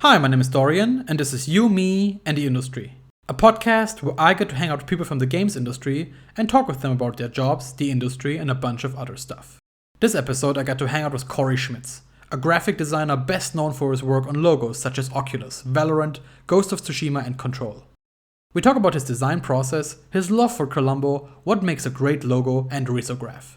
Hi, my name is Dorian, and this is You, Me, and the Industry. A podcast where I get to hang out with people from the games industry and talk with them about their jobs, the industry, and a bunch of other stuff. This episode, I got to hang out with Cory Schmitz, a graphic designer best known for his work on logos such as Oculus, Valorant, Ghost of Tsushima, and Control. We talk about his design process, his love for Columbo, what makes a great logo, and Risograph.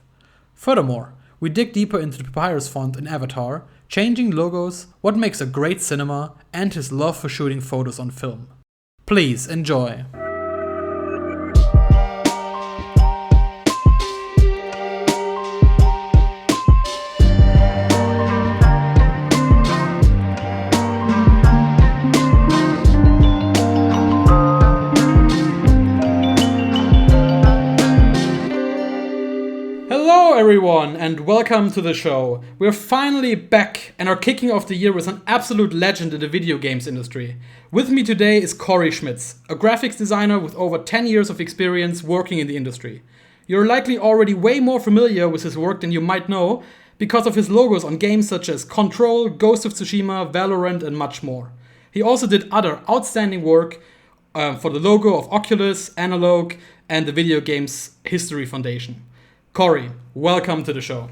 Furthermore, we dig deeper into the Papyrus font in Avatar, changing logos, what makes a great cinema, and his love for shooting photos on film. Please enjoy. Hello everyone and welcome to the show. We're finally back and are kicking off the year with an absolute legend in the video games industry. With me today is Cory Schmitz, a graphics designer with over 10 years of experience working in the industry. You're likely already way more familiar with his work than you might know because of his logos on games such as Control, Ghost of Tsushima, Valorant, and much more. He also did other outstanding work for the logo of Oculus, Analogue, and the Video Games History Foundation. Cory, welcome to the show.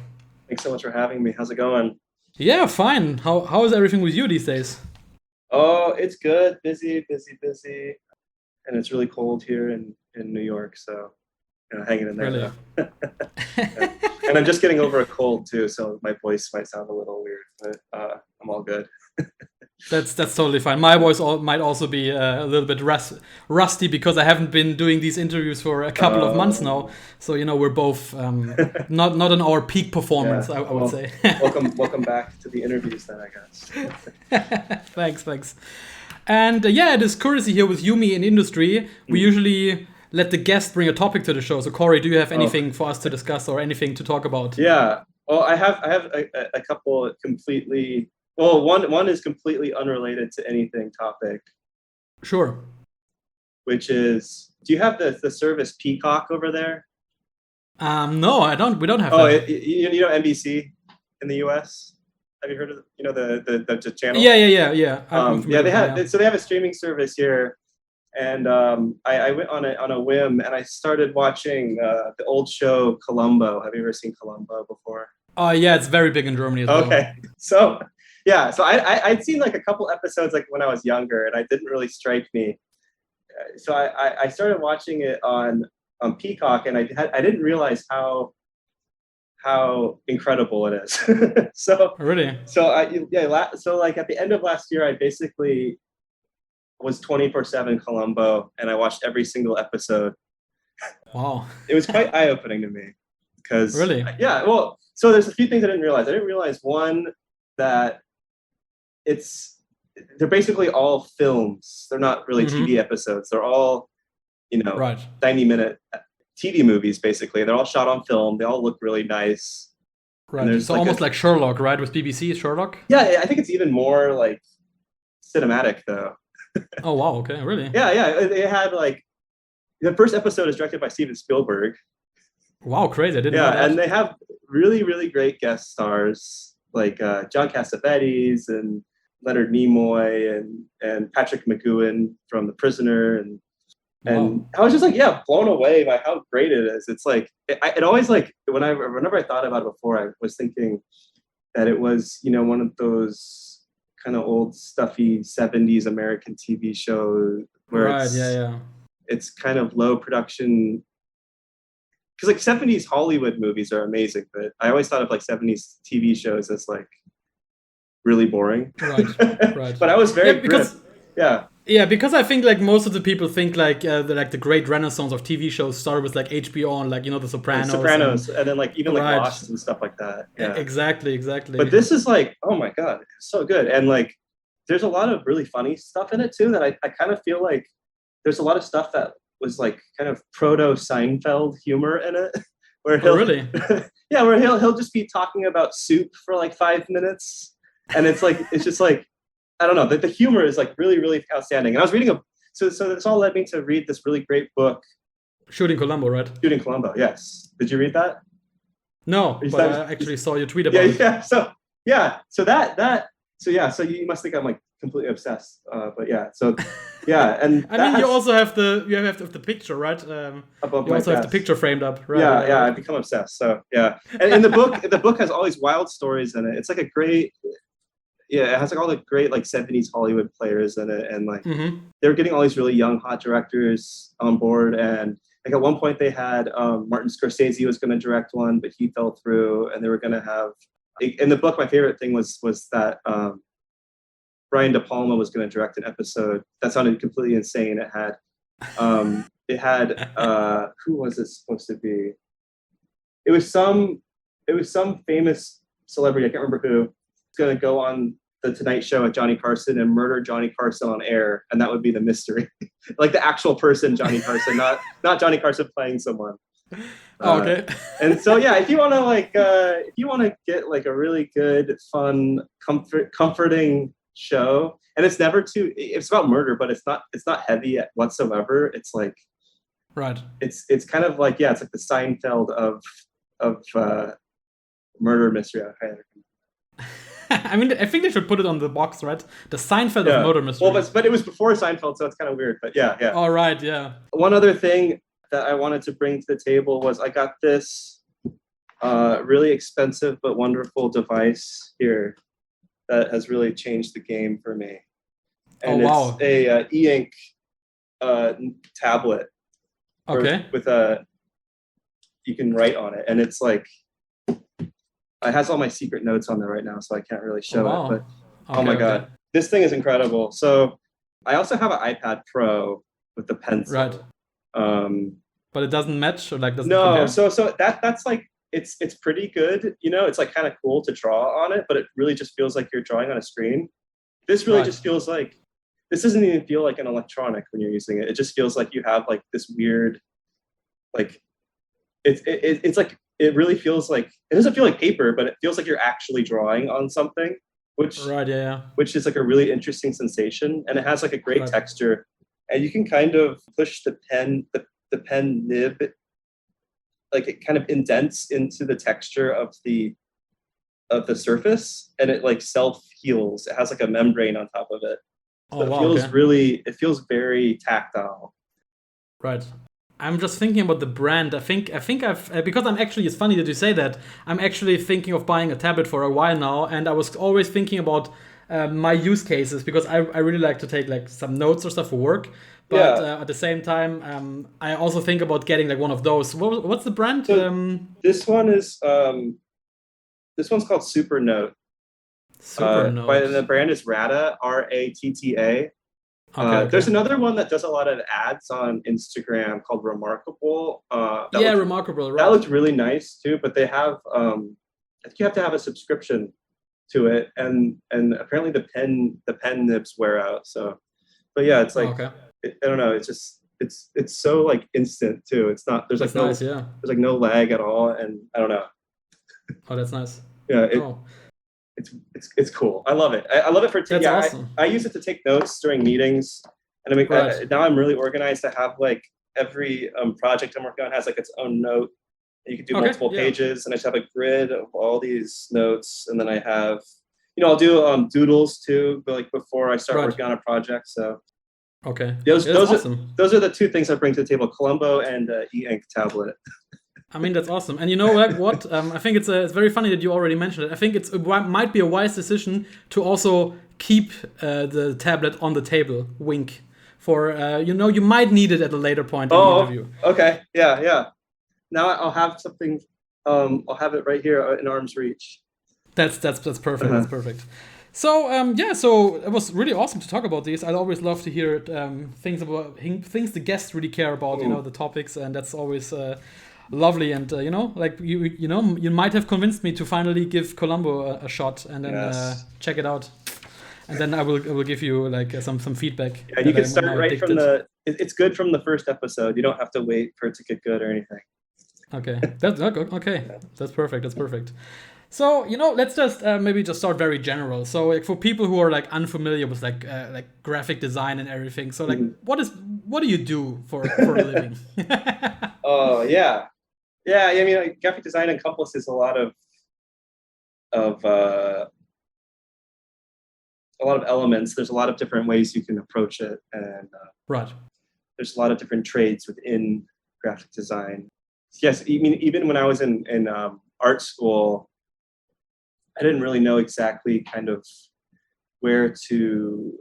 Thanks so much for having me. How's it going? Yeah, fine. How is everything with you these days? Oh, it's good. Busy. And it's really cold here in New York, so hanging in there. Really? Yeah. And I'm just getting over a cold too, so my voice might sound a little weird, but I'm all good. That's totally fine. My voice might also be a little bit rusty because I haven't been doing these interviews for a couple of months now. So we're both not in our peak performance. Yeah, I would say. welcome back to the interviews then, I guess. Thanks. And it is courtesy here with You, Me, in Industry. We usually let the guest bring a topic to the show. So Cory, do you have anything for us to discuss or anything to talk about? Yeah. Well, I have a couple completely. Well, one is completely unrelated to anything topic. Sure. Which is, do you have the service Peacock over there? No, I don't. We don't have. Oh, that. You know NBC in the US. Have you heard of the channel? Yeah. They have a streaming service here, and I went on a whim and I started watching the old show Columbo. Have you ever seen Columbo before? Yeah, it's very big in Germany as well. Okay, so I'd seen like a couple episodes like when I was younger, and it didn't really strike me. So I started watching it on Peacock, and I didn't realize how incredible it is. So really, so like at the end of last year, I basically was 24/7 Columbo, and I watched every single episode. Wow, it was quite eye-opening to me because really, well, so there's a few things I didn't realize. I didn't realize one that they're basically all films. They're not really TV episodes. They're all, 90-minute TV movies, basically. They're all shot on film. They all look really nice. Right. So almost like Sherlock, right? With BBC, Sherlock? Yeah, I think it's even more like cinematic, though. Oh, wow. Okay, really? Yeah. They had the first episode is directed by Steven Spielberg. Wow, crazy. I didn't know that. And they have really, really great guest stars like John Cassavetes and Leonard Nimoy and Patrick McGowan from The Prisoner, and wow. I was just blown away by how great it is. It's like it always whenever I thought about it before, I was thinking that it was one of those kind of old stuffy 70s American TV shows where it's kind of low production. Because 70s Hollywood movies are amazing, but I always thought of 70s TV shows as really boring. Right. But I was very Yeah, because I think most of the people think the great renaissance of TV shows started with HBO and The Sopranos. And then even Lost and stuff like that. Yeah. Exactly. But this is oh my God, it's so good. And there's a lot of really funny stuff in it too that I kind of feel like there's a lot of stuff that was kind of proto Seinfeld humor in it. Where really? Yeah, where he'll just be talking about soup for 5 minutes. And it's just I don't know, the humor is really, really outstanding. And I was reading so this all led me to read this really great book. Shooting Columbo, right? Shooting Columbo, yes. Did you read that? No, but I actually saw your tweet about it. So you must think I'm completely obsessed. But yeah, so yeah, and I mean, you also have the picture, right? above You my also have the desk. picture framed up, right? Yeah, I become obsessed. So yeah, and in the book has all these wild stories in it. It's like a great, yeah, it has like all the great like 70s Hollywood players in it, and like they were getting all these really young hot directors on board, and like at one point they had Martin Scorsese was going to direct one, but he fell through, and they were going to have in the book. My favorite thing was that Brian De Palma was going to direct an episode that sounded completely insane. It had who was it supposed to be? It was some famous celebrity, I can't remember who, going to go on the Tonight Show with Johnny Carson and murder Johnny Carson on air, and that would be the mystery. Like the actual person, Johnny Carson, not Johnny Carson playing someone. Okay. And so yeah, if you want to get like a really good, fun, comforting show, and it's never too. It's about murder, but it's not heavy whatsoever. It's like right. It's kind of like, yeah, it's like the Seinfeld of murder mystery. I mean, I think they should put it on the box, right? The Seinfeld of murder mystery. Well, but it was before Seinfeld, so it's kind of weird. But yeah. All right, yeah. One other thing that I wanted to bring to the table was I got this really expensive but wonderful device here that has really changed the game for me. And it's a e-ink tablet. Okay. With you can write on it, and it's like it has all my secret notes on there right now, so I can't really show it. But oh my god, this thing is incredible. So I also have an iPad Pro with the pencil. Right. But it doesn't match, or like doesn't. No, compare? so that's like it's pretty good. You know, it's like kind of cool to draw on it, but it really just feels like you're drawing on a screen. This really just feels like this doesn't even feel like an electronic when you're using it. It just feels like you have like this weird, like it's like it really feels like it doesn't feel like paper, but it feels like you're actually drawing on something, which which is like a really interesting sensation, and it has like a great texture, and you can kind of push the pen nib, like it kind of indents into the texture of the surface, and it like self heals. It has like a membrane on top of it. So it feels very tactile. Right. I'm just thinking about the brand. I think I've because I'm actually, it's funny that you say that. I'm actually thinking of buying a tablet for a while now, and I was always thinking about my use cases, because I really like to take like some notes or stuff for work. But at the same time, I also think about getting like one of those. What's the brand? So this one's called Supernote. Supernote. The brand is Ratta, Ratta. There's another one that does a lot of ads on Instagram called Remarkable. Remarkable. Right. That looks really nice too, but they have I think you have to have a subscription to it, and apparently the pen nibs wear out. So, but yeah, it's like I don't know. It's just it's so like instant too. It's not there's like there's like no lag at all, and I don't know. Oh, that's nice. Yeah. It's cool. I love it. I love it for awesome. I use it to take notes during meetings, and I mean now I'm really organized to have like every project I'm working on has like its own note. You can do multiple pages, and I just have a grid of all these notes, and then I have I'll do doodles too, but like before I start working on a project. So those are the two things I bring to the table: Columbo and e-ink tablet. I mean, that's awesome. And you know what? I think it's very funny that you already mentioned it. I think it might be a wise decision to also keep the tablet on the table. Wink. For, you might need it at a later point in the interview. Okay. Yeah. Now I'll have something. I'll have it right here in arm's reach. That's perfect. That's perfect. So so it was really awesome to talk about these. I always love to hear things the guests really care about. The topics, and that's always lovely. And you might have convinced me to finally give Columbo a shot and then check it out. And then I will give you like some feedback. Yeah, you can start right from it's good from the first episode. You don't have to wait for it to get good or anything. Okay, that's okay. That's perfect. So let's just maybe just start very general. So like for people who are like unfamiliar with like graphic design and everything. So like what do you do for a living? Oh yeah. I mean, like, graphic design encompasses a lot of a lot of elements. There's a lot of different ways you can approach it, and Right. there's a lot of different trades within graphic design. Yes, even when I was in art school, I didn't really know exactly kind of where to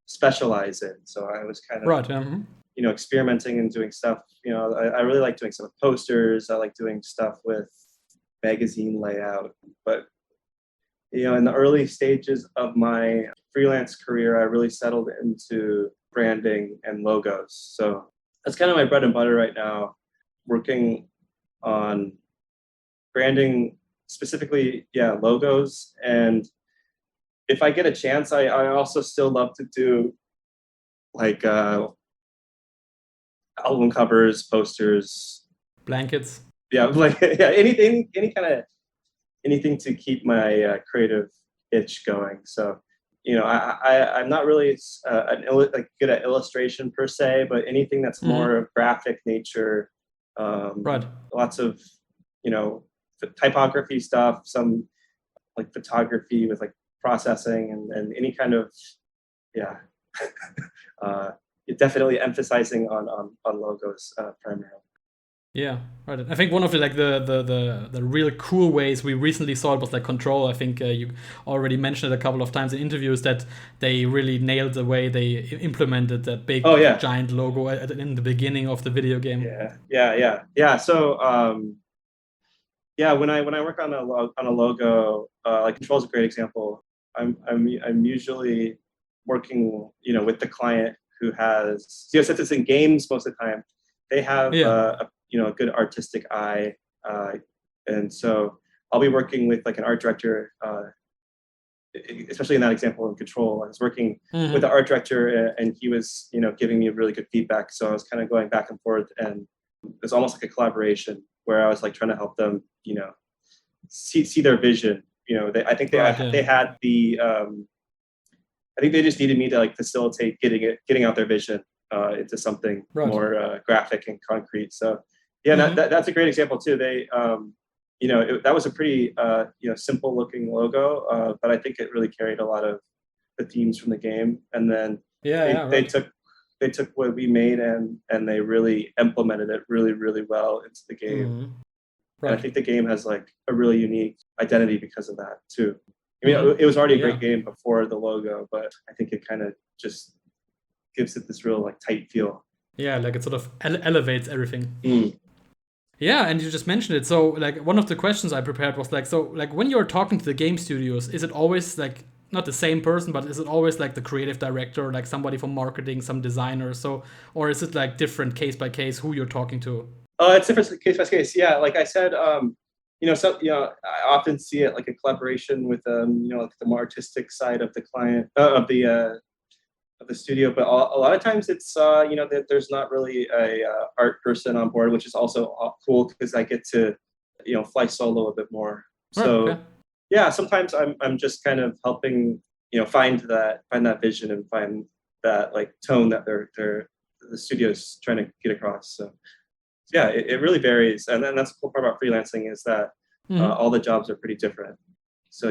specialize in. So I was kind of Right. Mm-hmm. experimenting and doing stuff. I really like doing stuff with posters. I like doing stuff with magazine layout. But in the early stages of my freelance career, I really settled into branding and logos. So that's kind of my bread and butter right now, working on branding, specifically, logos. And if I get a chance, I also still love to do like album covers, posters, Blankets. anything to keep my creative itch going. So I'm not really good at illustration per se, but anything that's more graphic nature, Right. lots of typography stuff, some like photography with like processing and any kind of definitely emphasizing on logos primarily. Yeah, right. I think one of the real cool ways we recently saw it was like Control. I think you already mentioned it a couple of times in interviews that they really nailed the way they implemented that big giant logo in the beginning of the video game. Yeah. So when I work on a logo, like Control is a great example. I'm usually working with the client who has since it's in games most of the time, they have a good artistic eye, and so I'll be working with like an art director, especially in that example in Control. I was working with the art director, and he was giving me really good feedback. So I was kind of going back and forth, and it was almost like a collaboration where I was like trying to help them, see their vision. I think they had the. I think they just needed me to like facilitate getting out their vision into something more graphic and concrete. So that's a great example too. They that was a pretty simple looking logo, but I think it really carried a lot of the themes from the game. And then they took what we made and they really implemented it really, really well into the game. And I think the game has like a really unique identity because of that too. I mean, it was already a great game before the logo, but I think it kind of just gives it this real like tight feel. Yeah, like it sort of elevates everything. Yeah, and you just mentioned it. So like one of the questions I prepared was like, so like when you're talking to the game studios, is it always like not the same person, but is it always like the creative director, like somebody from marketing, some designer? So, or is it like different case by case who you're talking to? It's different case by case. Yeah, like I said, I often see it like a collaboration with like the more artistic side of the client of the studio, but a lot of times it's that there's not really a art person on board, which is also cool because I get to fly solo a bit more. So sometimes I'm just kind of helping find that vision and find that like tone that the studio's trying to get across. So it really varies, and then that's the cool part about freelancing is that all the jobs are pretty different. So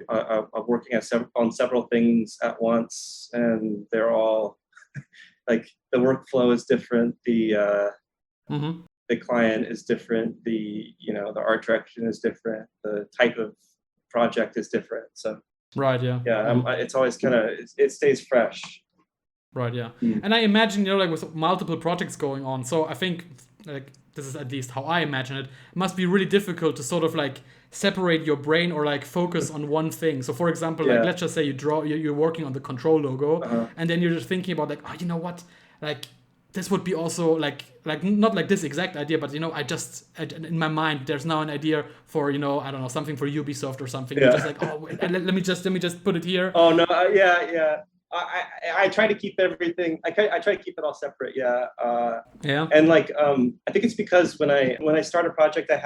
I'm working on several things at once, and they're all like the workflow is different, the client is different, the art direction is different, the type of project is different. So it's always kind of it stays fresh. Right. Yeah. And I imagine like with multiple projects going on, so I think like this is at least how I imagine it, must be really difficult to sort of like separate your brain or like focus on one thing. So for example, like let's just say you're working on the Control logo, and then you're just thinking about like, oh, you know what, like this would be also like not like this exact idea, but in my mind there's now an idea for I don't know, something for Ubisoft or something. You're just like, oh wait, let me just put it here. Oh no, I try to keep everything. I try to keep it all separate. And like I think it's because when I start a project, I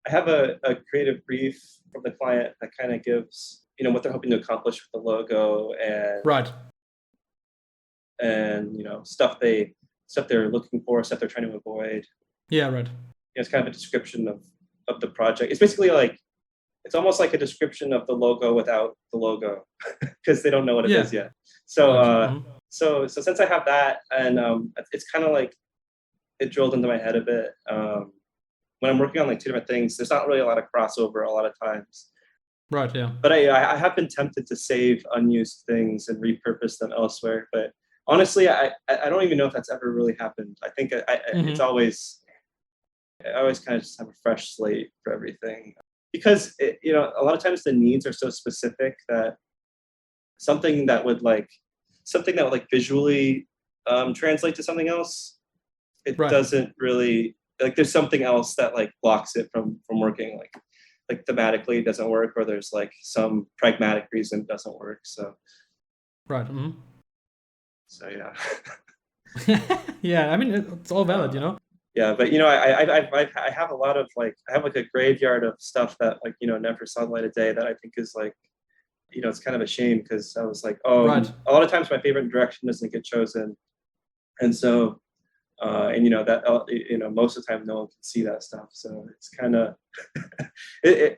have a creative brief from the client that kind of gives what they're hoping to accomplish with the logo and stuff they're looking for, stuff they're trying to avoid. Yeah, right. It's kind of a description of the project. It's basically like it's almost like a description of the logo without the logo because they don't know what it Yeah. is yet. So Right. so since I have that, and it's kind of like it drilled into my head a bit. When I'm working on like two different things, there's not really a lot of crossover a lot of times. Right. Yeah. But I have been tempted to save unused things and repurpose them elsewhere. But honestly, I don't even know if that's ever really happened. I think it's always, I always kind of just have a fresh slate for everything, because a lot of times the needs are so specific that something that would like visually translate to something else, it Right. doesn't really, like, there's something else that like blocks it from working, like thematically it doesn't work, or there's like some pragmatic reason it doesn't work. So Right. so yeah. Yeah, I mean, it's all valid, Yeah, but I have a lot of like, I have like a graveyard of stuff that like never saw the light of day, that I think is like, it's kind of a shame, because I was like, Right. a lot of times my favorite direction doesn't get chosen, and so that most of the time no one can see that stuff, so it's kind of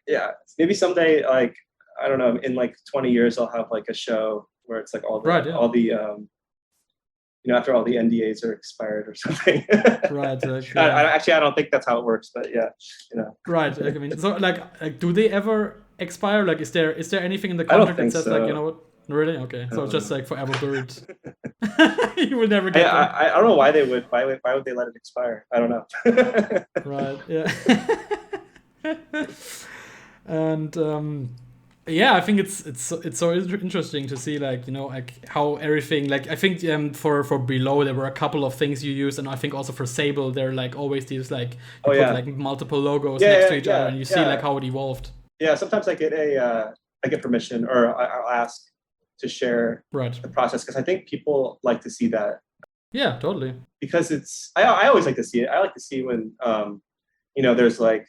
yeah, maybe someday, like, I don't know, in like 20 years I'll have like a show where it's like all the Right, yeah. all the after all the NDAs are expired or something. Right. I don't think that's how it works, but yeah, Right. Like, I mean, so like, do they ever expire? Like, is there anything in the I don't contract that think says so. like, what? Really? Okay. So it's just like forever buried. You will never get them. I don't know why they would. Why would they let it expire? I don't know. Right. Yeah. And yeah, I think it's so interesting to see, like, like how everything, like, I think for Below there were a couple of things you used, and I think also for Sable there like always these like you put like multiple logos next to each other, and you see like how it evolved. Yeah, sometimes I get permission, or I'll ask to share the process, because I think people like to see that. Yeah, totally. Because I always like to see it. I like to see when there's like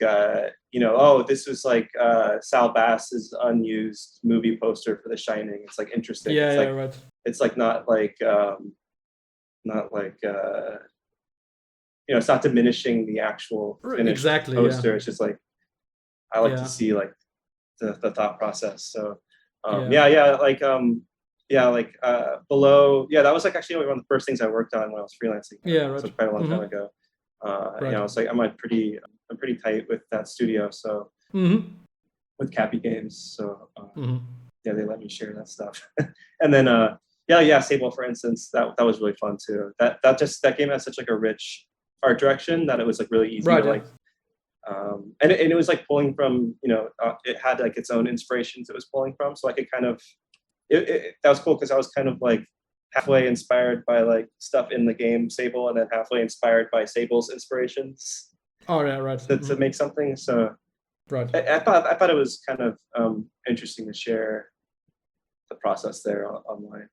this was like Sal Bass's unused movie poster for The Shining. It's like interesting. Yeah, it's like, right. It's like not like it's not diminishing the actual finished poster. Yeah. It's just like, I like to see like the thought process. So Below, that was like actually one of the first things I worked on when I was freelancing. Yeah, right. So quite a long time ago. It's like I'm pretty tight with that studio, so with Cappy Games, so they let me share that stuff. And then Sable, for instance, that was really fun too. That game has such like a rich art direction that it was like really easy to like. And it was like pulling from, it had like its own inspirations it was pulling from, so I could kind of, that was cool, because I was kind of like halfway inspired by like stuff in the game Sable, and then halfway inspired by Sable's inspirations. Oh yeah, right. To make something. So right. I thought it was kind of interesting to share the process there online.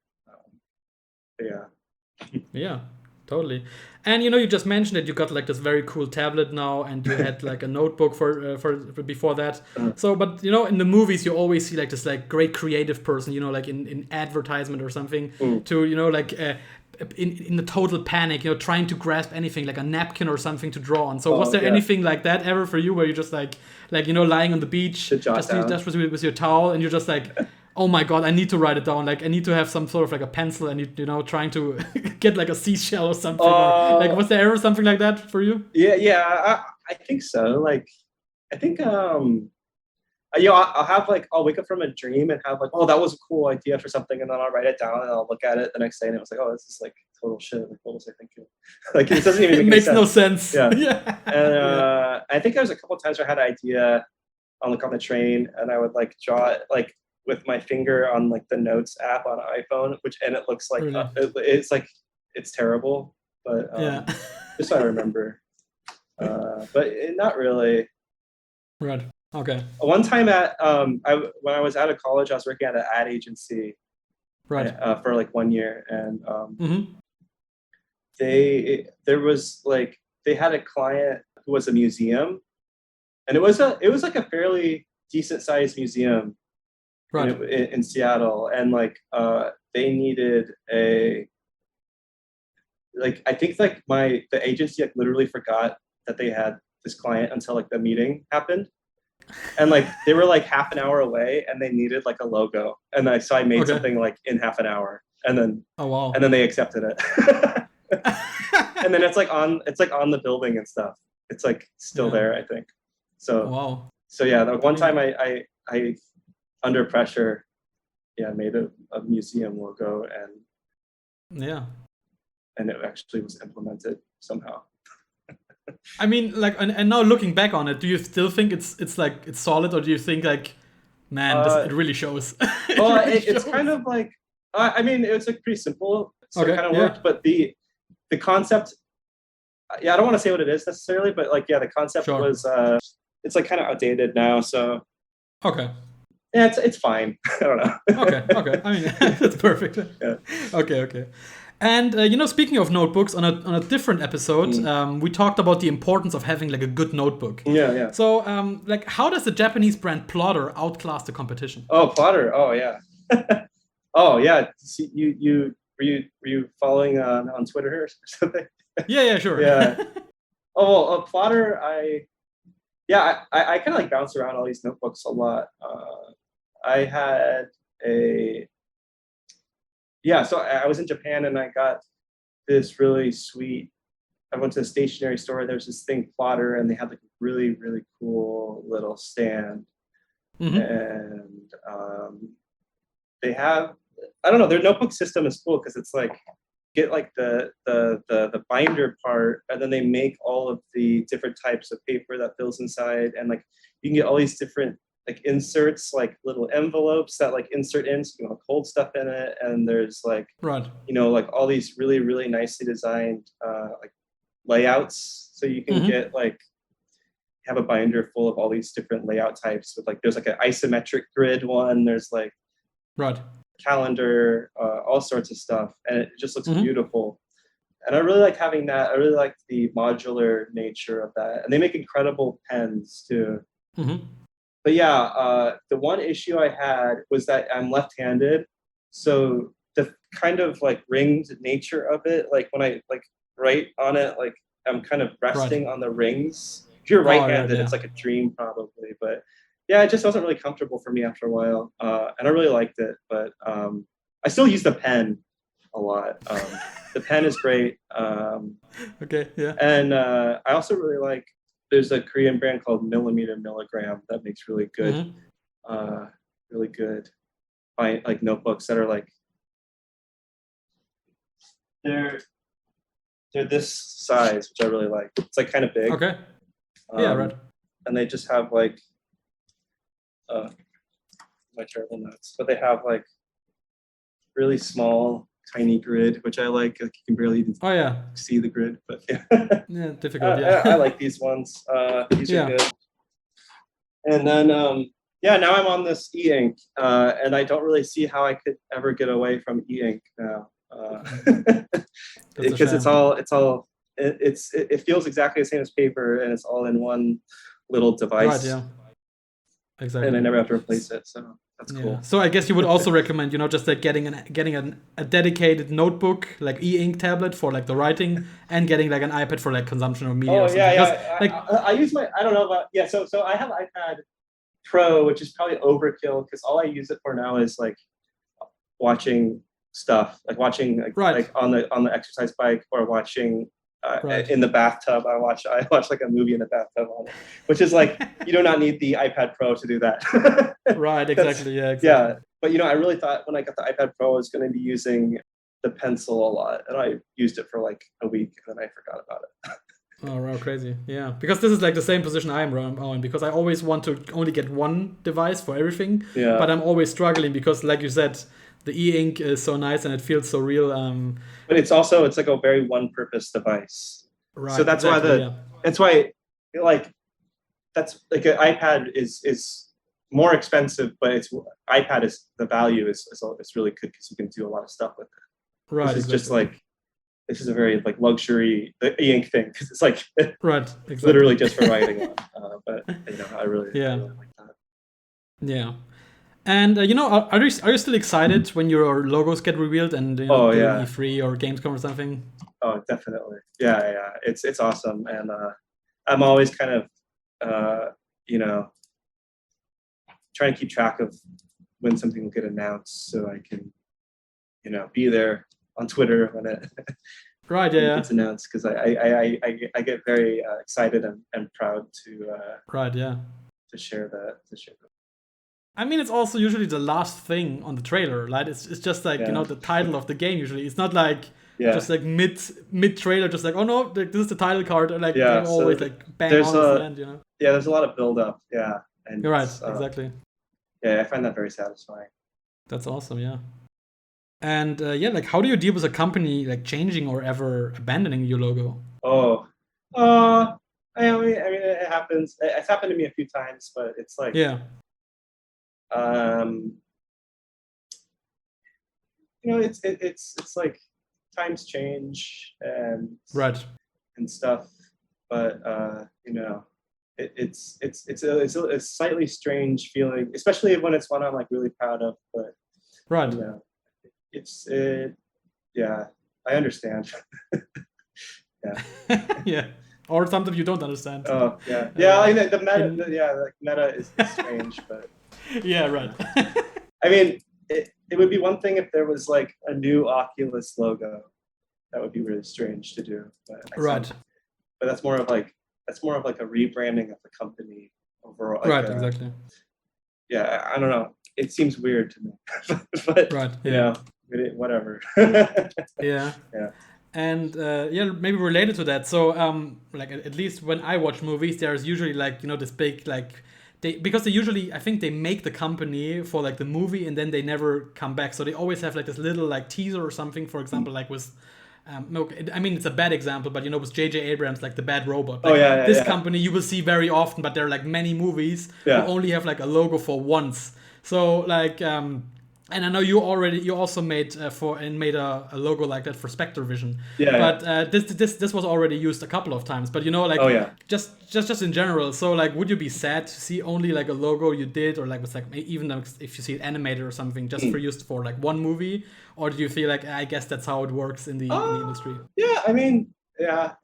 Yeah, totally. And you just mentioned that you got like this very cool tablet now, and you had like a notebook for before that. So, but in the movies you always see like this like great creative person, like in advertisement or something, to like in the total panic, trying to grasp anything like a napkin or something to draw on. So was there anything like that ever for you, where you just like lying on the beach just with your towel, and you're just like, oh my god, I need to write it down. Like, I need to have some sort of like a pencil, and trying to get like a seashell or something. Or, like, was there ever something like that for you? Yeah, I think so. Like, I think I'll wake up from a dream and have like, oh, that was a cool idea for something, and then I'll write it down and I'll look at it the next day, and it was like, oh, this is like total shit. Like, what was I thinking? Like, it doesn't even make no sense. Yeah. And I think there was a couple of times where I had an idea on the train, and I would like draw it like with my finger on like the Notes app on iPhone, and it looks like it's like, it's terrible, but just so I remember. But not really. Right. Okay. One time when I was out of college, I was working at an ad agency, right, for like 1 year, and they had a client who was a museum, and it was like a fairly decent sized museum, right, in Seattle, and like they needed I think like the agency like literally forgot that they had this client until like the meeting happened. and like they were like half an hour away, and they needed like a logo, and I made Okay. something like in half an hour, Oh wow. and then they accepted it. And then it's like on the building and stuff. It's like still Yeah. there, I think. So Wow. yeah, the I one mean, time I under pressure, yeah, made a museum logo, yeah. and it actually was implemented somehow. I mean, like, and now looking back on it, do you still think it's like it's solid, or do you think like, man, this Uh, it really shows? It well, really it's shows. kind of like I mean, it's like pretty simple, so it Okay. kind of Yeah. worked. But the concept, yeah, I don't want to say what it is necessarily, but like yeah, the concept Sure. was it's like kind of outdated now, so Okay. yeah, it's fine. I don't know. Okay. Okay. I mean, that's perfect. Yeah. Okay. Okay. And speaking of notebooks, on a different episode, we talked about the importance of having like a good notebook. Yeah, yeah. So, like, how does the Japanese brand Plotter outclass the competition? Oh, Plotter. Oh, yeah. Oh, yeah. See, you were you following on Twitter or something? Yeah. Yeah. Sure. Yeah. Oh, well, Plotter. I kind of like bounce around all these notebooks a lot. I had a So I was in Japan and I got this really sweet. I went to a stationery store. There's this thing Plotter, and they had like a really really cool little stand, Mm-hmm. and they have, I don't know, their notebook system is cool because it's like get like the binder part, and then they make all of the different types of paper that fills inside, and like you can get all these different like inserts, like little envelopes that like insert in, so you can like hold stuff in it, and there's like Right. like all these really really nicely designed like layouts, so you can Mm-hmm. get like have a binder full of all these different layout types with like there's like an isometric grid one, there's like Right. calendar, all sorts of stuff, and it just looks Mm-hmm. beautiful. And I really like having that. I really like the modular nature of that, and they make incredible pens too. Mm-hmm. But yeah, the one issue I had was that I'm left-handed, so the kind of like ringed nature of it, like when I like write on it, like I'm kind of Right. resting on the rings. If you're Oh, right. right-handed, Yeah. it's like a dream probably, but yeah, it just wasn't really comfortable for me after a while, and I really liked it, but I still use the pen a lot. The pen is great, Okay. Yeah. and I also really like. There's a Korean brand called Millimeter Milligram that makes Mm-hmm. uh, really good, like notebooks that are like they're this size, which I really like. It's like kind of big. Okay. Yeah. Right. And they just have like my terrible notes, but they have like really small, tiny grid, which I like. Like you can barely even Oh yeah. see the grid, but yeah, Yeah. Difficult. Yeah. I like these ones. These are Yeah. good. And then yeah, now I'm on this e-ink, and I don't really see how I could ever get away from e-ink now, because it feels exactly the same as paper, and it's all in one little device. Right. Yeah. Exactly. And I never have to replace it, so that's Yeah. cool. So I guess you would also recommend, just like getting a dedicated notebook, like e-ink tablet for like the writing, and getting like an iPad for like consumption of media. Oh Or something. yeah. Like, I use I don't know about yeah. So I have iPad Pro, which is probably overkill because all I use it for now is like watching stuff, like watching right. like on the exercise bike, or watching Right. in the bathtub. I watch like a movie in the bathtub on it, which is like you do not need the iPad Pro to do that. Right. Exactly. Yeah. Exactly. Yeah, but I really thought when I got the iPad Pro, I was going to be using the pencil a lot, and I used it for like a week, and then I forgot about it. Oh, wow, crazy. Yeah. Because this is like the same position I'm on, because I always want to only get one device for everything. Yeah. But I'm always struggling because, like you said, the e-ink is so nice and it feels so real. But it's like a very one-purpose device. Right. So that's exactly, that's why like that's like an iPad is more expensive, but iPad is the value is really good because you can do a lot of stuff with it. Right. This is exactly. just like this is a very like luxury e-ink thing because it's like right. Exactly. literally just for writing. But I really like that. Yeah. And are you still excited when your logos get revealed and during E3 or Gamescom or something? Oh, definitely. Yeah. It's awesome, and I'm always kind of trying to keep track of when something will get announced, so I can, be there on Twitter when it Right. when it Yeah. gets announced, because I get very excited and proud to Right. Yeah. to share that. I mean, it's also usually the last thing on the trailer. Like it's just like Yeah. the title of the game. Usually, it's not like Yeah. just like mid trailer, just like, oh no, like, this is the title card, and like Yeah, they so always like bang there's on at the end. Yeah, there's a lot of build up. Yeah, and You're right. Exactly. Yeah, I find that very satisfying. That's awesome. Yeah. And yeah, like how do you deal with a company like changing or ever abandoning your logo? Oh, I mean, it happens. It's happened to me a few times, but it's like, Yeah. It's like times change and Right. and stuff, but it's a slightly strange feeling, especially when it's one I'm like really proud of. But Right. Yeah, I understand. Yeah. Yeah. Or something you don't understand. Oh yeah, yeah. I mean, the meta, like meta is strange, but yeah, right. I mean, it would be one thing if there was like a new Oculus logo. That would be really strange to do. But but that's more of like a rebranding of the company overall. Like, right. Exactly. Yeah, I don't know. It seems weird to me, but right. Yeah. Whatever. Yeah. Yeah. And yeah, maybe related to that. So like at least when I watch movies, there's usually like this big like because they usually, I think they make the company for like the movie and then they never come back. So they always have like this little like teaser or something. For example, like with I mean, it's a bad example, but with J.J. Abrams, like the Bad Robot. Like, this company you will see very often, but there are like many movies who only have like a logo for once. So like, and I know you also made a logo like that for Spectre Vision. Yeah. But this was already used a couple of times. But like, just in general. So like, would you be sad to see only like a logo you did, or like with like even if you see it animated or something, just for used for like one movie, or do you feel like I guess that's how it works in the industry? Yeah, I mean, I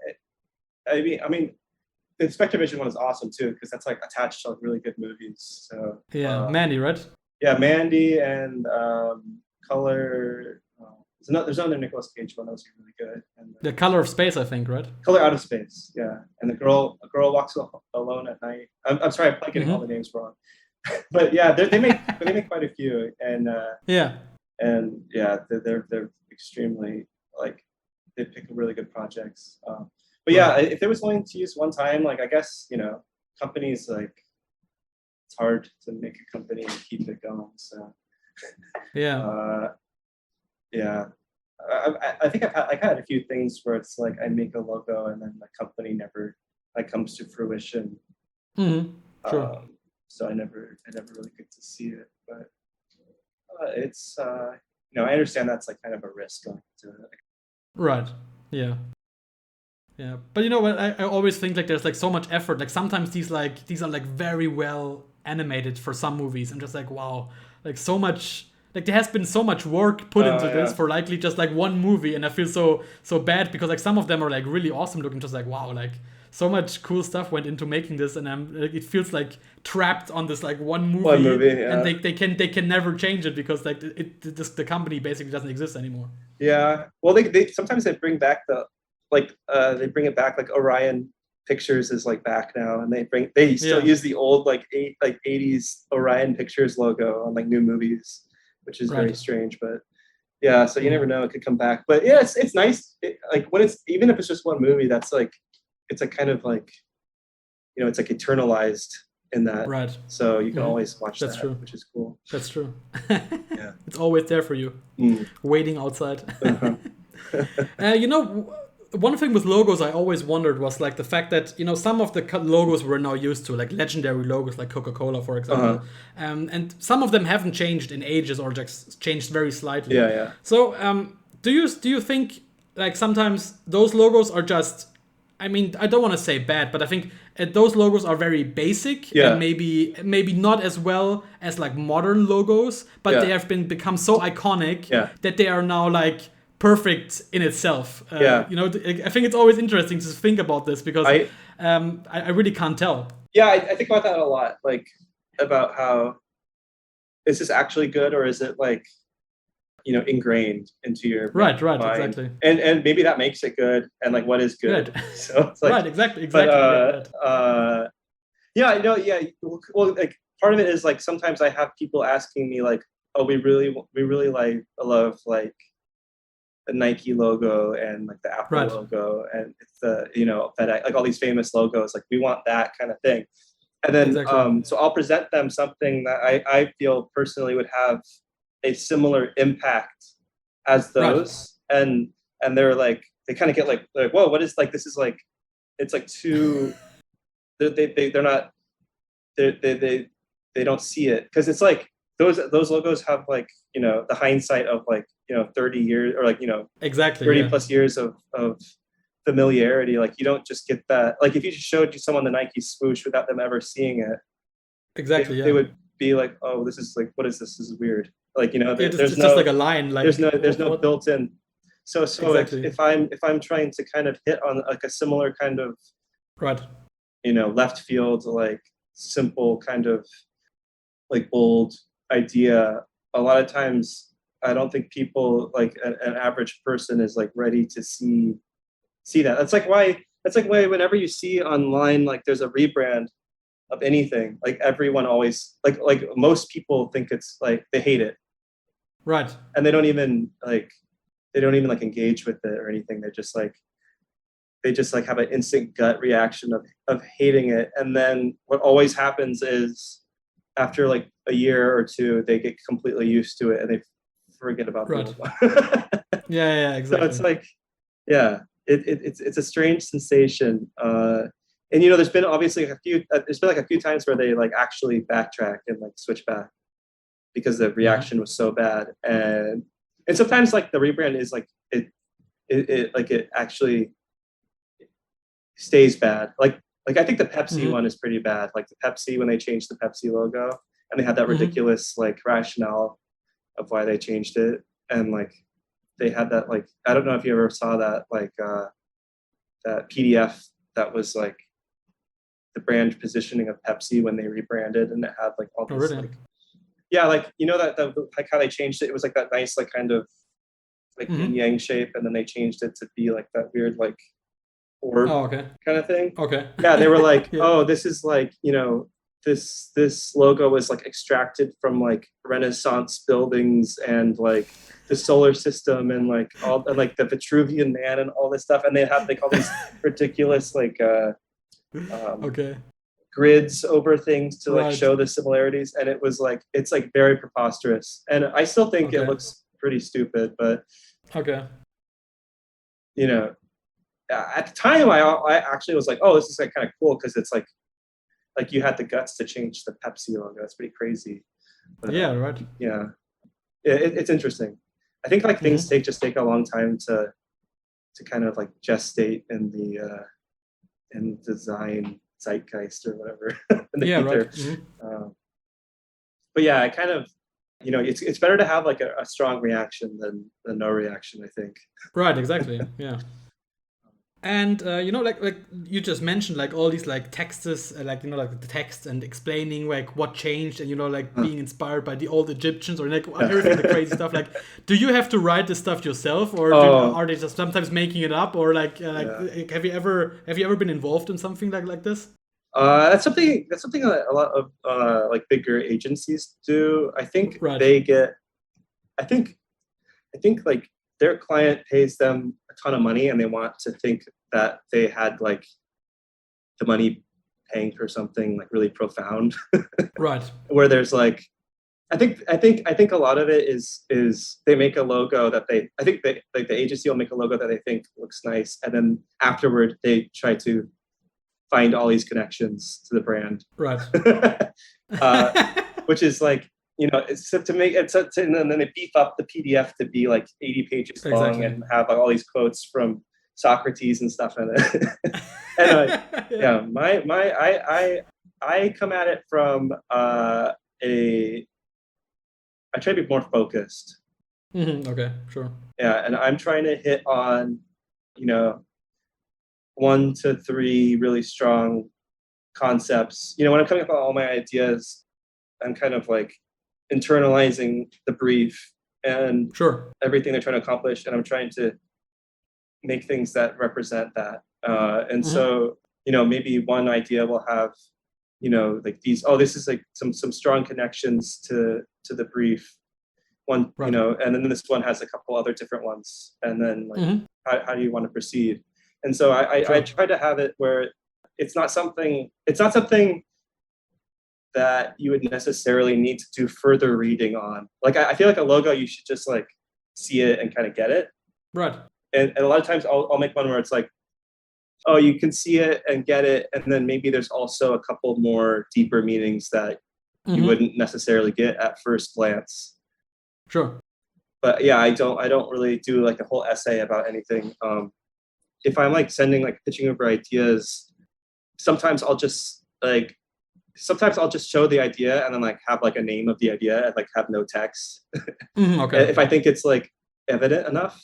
mean, the Spectre Vision one is awesome too, because that's like attached to really good movies. So yeah, Mandy, right? Yeah, Mandy and Color. There's another Nicolas Cage one that was really good. And The Color of Space, I think, right? Color Out of Space, yeah. And a girl walks alone at night. I'm sorry, I'm probably getting all the names wrong, but yeah, they make quite a few, and they're extremely like they pick really good projects. But yeah, if there was only to use one time, like I guess companies like. It's hard to make a company and keep it going. So yeah. I think I've had a few things where it's like I make a logo and then the company never like comes to fruition. Sure. So I never really get to see it, but it's I understand that's like kind of a risk going to it. Right. Yeah. Yeah, but what I always think, like there's like so much effort. Like sometimes these are like very well animated for some movies. I'm just like, wow, like so much, like there has been so much work put into this for likely just like one movie, and I feel so bad because like some of them are like really awesome looking. Just like wow, like so much cool stuff went into making this, and it feels like trapped on this like one movie, and they can never change it because like the company basically doesn't exist anymore. Yeah, well they sometimes they bring back they bring it back, like Orion Pictures is like back now, and they still use the old like 80s Orion Pictures logo on like new movies, which is very strange, but yeah, so you never know, it could come back. But yeah, it's nice, like when it's even if it's just one movie, that's like it's a kind of like it's like eternalized in that, right? So you can always watch that's that, true. Which is cool. That's true. Yeah, it's always there for you, waiting outside. One thing with logos I always wondered was like the fact that some of the logos we're now used to, like legendary logos like Coca-Cola, for example, and some of them haven't changed in ages or just changed very slightly. Yeah. So do you think like sometimes those logos are just, I mean, I don't want to say bad, but I think those logos are very basic and maybe not as well as like modern logos, but they have become so iconic that they are now like perfect in itself. I think it's always interesting to think about this because I really can't tell. Yeah, I think about that a lot, like about how is this actually good, or is it like, ingrained into your Right, mind? exactly. And maybe that makes it good, and like, what is good? Right. So it's like, Right, exactly. but Right. yeah, well, like, part of it is like, sometimes I have people asking me like, oh, we really like love like the Nike logo and like the Apple Right. logo, and it's the FedEx, like all these famous logos, like we want that kind of thing. And then Exactly. so I'll present them something that I feel personally would have a similar impact as Right. those, and they're like, they kind of get like, whoa, what is, like, this is like, it's like too, they're not, they don't see it, because it's like those logos have like, the hindsight of like, 30 years, or like, Exactly. 30 Yeah. plus years of familiarity. Like, you don't just get that. Like, if you just showed someone the Nike swoosh without them ever seeing it, Exactly. they Yeah. would be like, oh, this is like, what is this? This is weird. Like, It's there's just no, like a line. Like there's no what? built-in. So Exactly. if I'm trying to kind of hit on like a similar kind of, Right. left field, like simple kind of like bold idea, a lot of times I don't think people, like an average person, is like ready to see that. That's like why whenever you see online, like, there's a rebrand of anything, like, everyone always, like most people think it's like, they hate it, Right. and they don't even like engage with it or anything. They just like have an instant gut reaction of hating it. And then what always happens is, after like a year or two, they get completely used to it and they forget about the Right. old one. Yeah. So Exactly. it's like, yeah, it's a strange sensation. And there's been obviously a few times where they like actually backtrack and like switch back because the reaction was so bad. And sometimes like the rebrand is like, it actually stays bad. Like I think the Pepsi one is pretty bad. Like the Pepsi, when they changed the Pepsi logo and they had that ridiculous like rationale of why they changed it, and like they had that, like, I don't know if you ever saw that, like that PDF that was like the brand positioning of Pepsi when they rebranded, and it had like all Oh, this really? like, yeah, like, that like how they changed it. It was like that nice like kind of like yin yang shape, and then they changed it to be like that weird like orb Oh, okay. kind of thing. Okay. Yeah, they were like, Yeah. oh, this is like, this logo was like extracted from like Renaissance buildings and like the solar system and like all, and like the Vitruvian Man and all this stuff, and they have like all these ridiculous like Okay. grids over things to like Right. show the similarities, and it was like, it's like very preposterous, and I still think it Okay. looks pretty stupid, but Okay. At the time I actually was like, oh, this is like kind of cool, because it's like you had the guts to change the Pepsi logo. That's pretty crazy. But, Yeah. Right. yeah, it's interesting. I think like things just take a long time to kind of like gestate in the in design zeitgeist or whatever. In the ether. Right. But yeah, I kind of, it's better to have like a strong reaction than no reaction, I think. Right. Exactly. Yeah. And like you just mentioned, like all these like texts, like like the text and explaining like what changed, and like being inspired by the old Egyptians, or like everything, the crazy stuff. Like, do you have to write this stuff yourself, or are they just sometimes making it up, or like have you ever been involved in something like this? That's something that a lot of like bigger agencies do. I think Right. they get, I think like their client pays them a ton of money, and they want to think that they had like the money paying for something like really profound. Right. Where there's like, I think a lot of it is they make a logo that I think like the agency will make a logo that they think looks nice, and then afterward they try to find all these connections to the brand. Right. Which is like, it's to make it, and then they beef up the PDF to be like 80 pages long and have like all these quotes from Socrates and stuff in it. And I come at it from I try to be more focused. Okay, sure. Yeah, and I'm trying to hit on 1 to 3 really strong concepts. When I'm coming up with all my ideas, I'm kind of like internalizing the brief and Sure. everything they're trying to accomplish, and I'm trying to make things that represent that. And so, maybe one idea will have, like these. Oh, this is like some strong connections to the brief. One, Right. and then this one has a couple other different ones, and then like how do you want to proceed? And so I try to have it where it's not something that you would necessarily need to do further reading on. Like I feel like a logo, you should just like see it and kind of get it. Right. And a lot of times I'll make one where it's like, oh, you can see it and get it, and then maybe there's also a couple more deeper meanings that you wouldn't necessarily get at first glance. Sure. But yeah, I don't really do like a whole essay about anything. If I'm like pitching over ideas, sometimes I'll just show the idea and then like have like a name of the idea and like have no text. Okay. If I think it's like evident enough.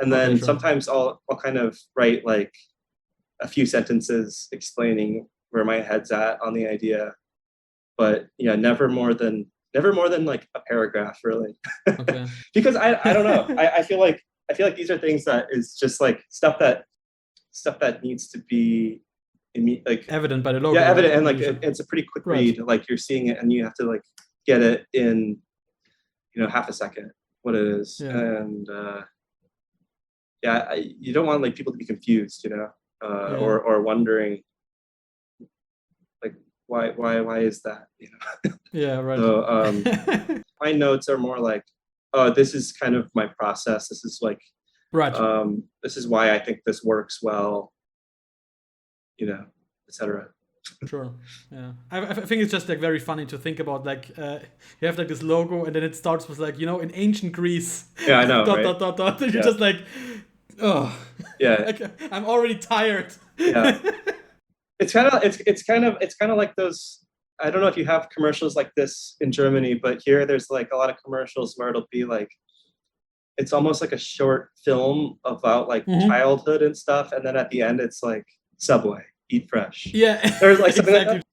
And then sure. sometimes I'll kind of write like a few sentences explaining where my head's at on the idea. But never more than like a paragraph, really. Okay. Because I don't know. I feel like these are things that is just like stuff that needs to be like evident by the logo. Yeah, evident, and like it's a pretty quick read. Like you're seeing it and you have to like get it in half a second what it is. And you don't want like people to be confused, or wondering like why is that, Yeah, right. So my notes are more like, oh, this is kind of my process. This is like, this is why I think this works well, etc. Sure. Yeah. I think it's just like very funny to think about like you have like this logo and then it starts with like in ancient Greece. Yeah, I know. dot. And you're just like, oh. Yeah. Like, I'm already tired. Yeah. It's kind of like those. I don't know if you have commercials like this in Germany, but here there's like a lot of commercials where it'll be like, it's almost like a short film about like childhood and stuff, and then at the end it's like Subway, eat fresh. Yeah, there's like something exactly. like that.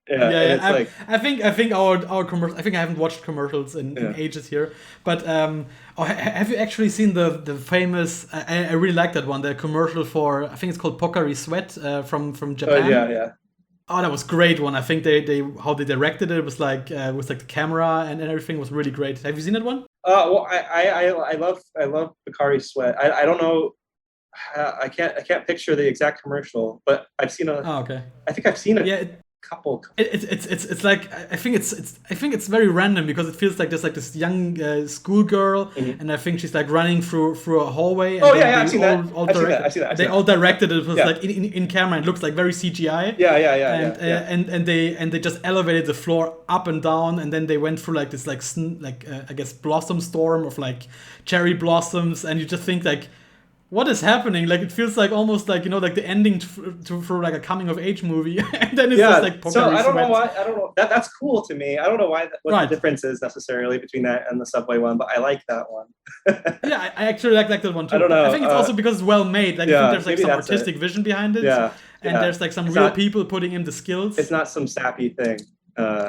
Yeah. It's I think our commercial. I think I haven't watched commercials in ages here, but have you actually seen the famous? I really like that one. The commercial for, I think it's called Pocari Sweat from Japan. Yeah. Oh, that was a great one. I think they how they directed it was like with like the camera and everything was really great. Have you seen that one? Well, I love Pocari Sweat. I don't know. I can't picture the exact commercial, but I've seen a. Oh, okay. I think I've seen a. Yeah. Couple. It's like I think it's very random because it feels like there's like this young schoolgirl and I think she's like running through a hallway. And I've seen that. They all directed it was like in camera. It looks like very CGI. And they just elevated the floor up and down, and then they went through like this I guess blossom storm of like cherry blossoms, and you just think like, what is happening? Like it feels like almost like like the ending for like a coming of age movie, and then it's just like. So I don't know why. I don't know. That's cool to me. I don't know what the difference is necessarily between that and the Subway one, but I like that one. Yeah, I actually like that one too. I don't know. I think it's also because it's well made. Like I think there's like some artistic vision behind it. Yeah. And there's like some real people putting in the skills. It's not some sappy thing.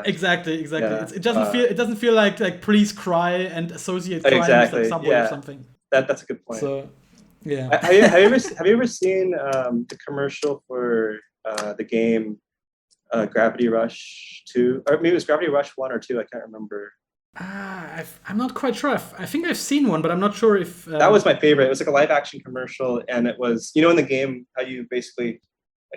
Exactly. Yeah. It doesn't feel like please cry and associate crime with like Subway or something. That's a good point. So. Yeah. Have you ever seen the commercial for the game Gravity Rush 2? Or maybe it was Gravity Rush 1 or 2, I can't remember. I'm not quite sure. I think I've seen one, but I'm not sure if... That was my favorite. It was like a live action commercial, and it was, in the game, how you basically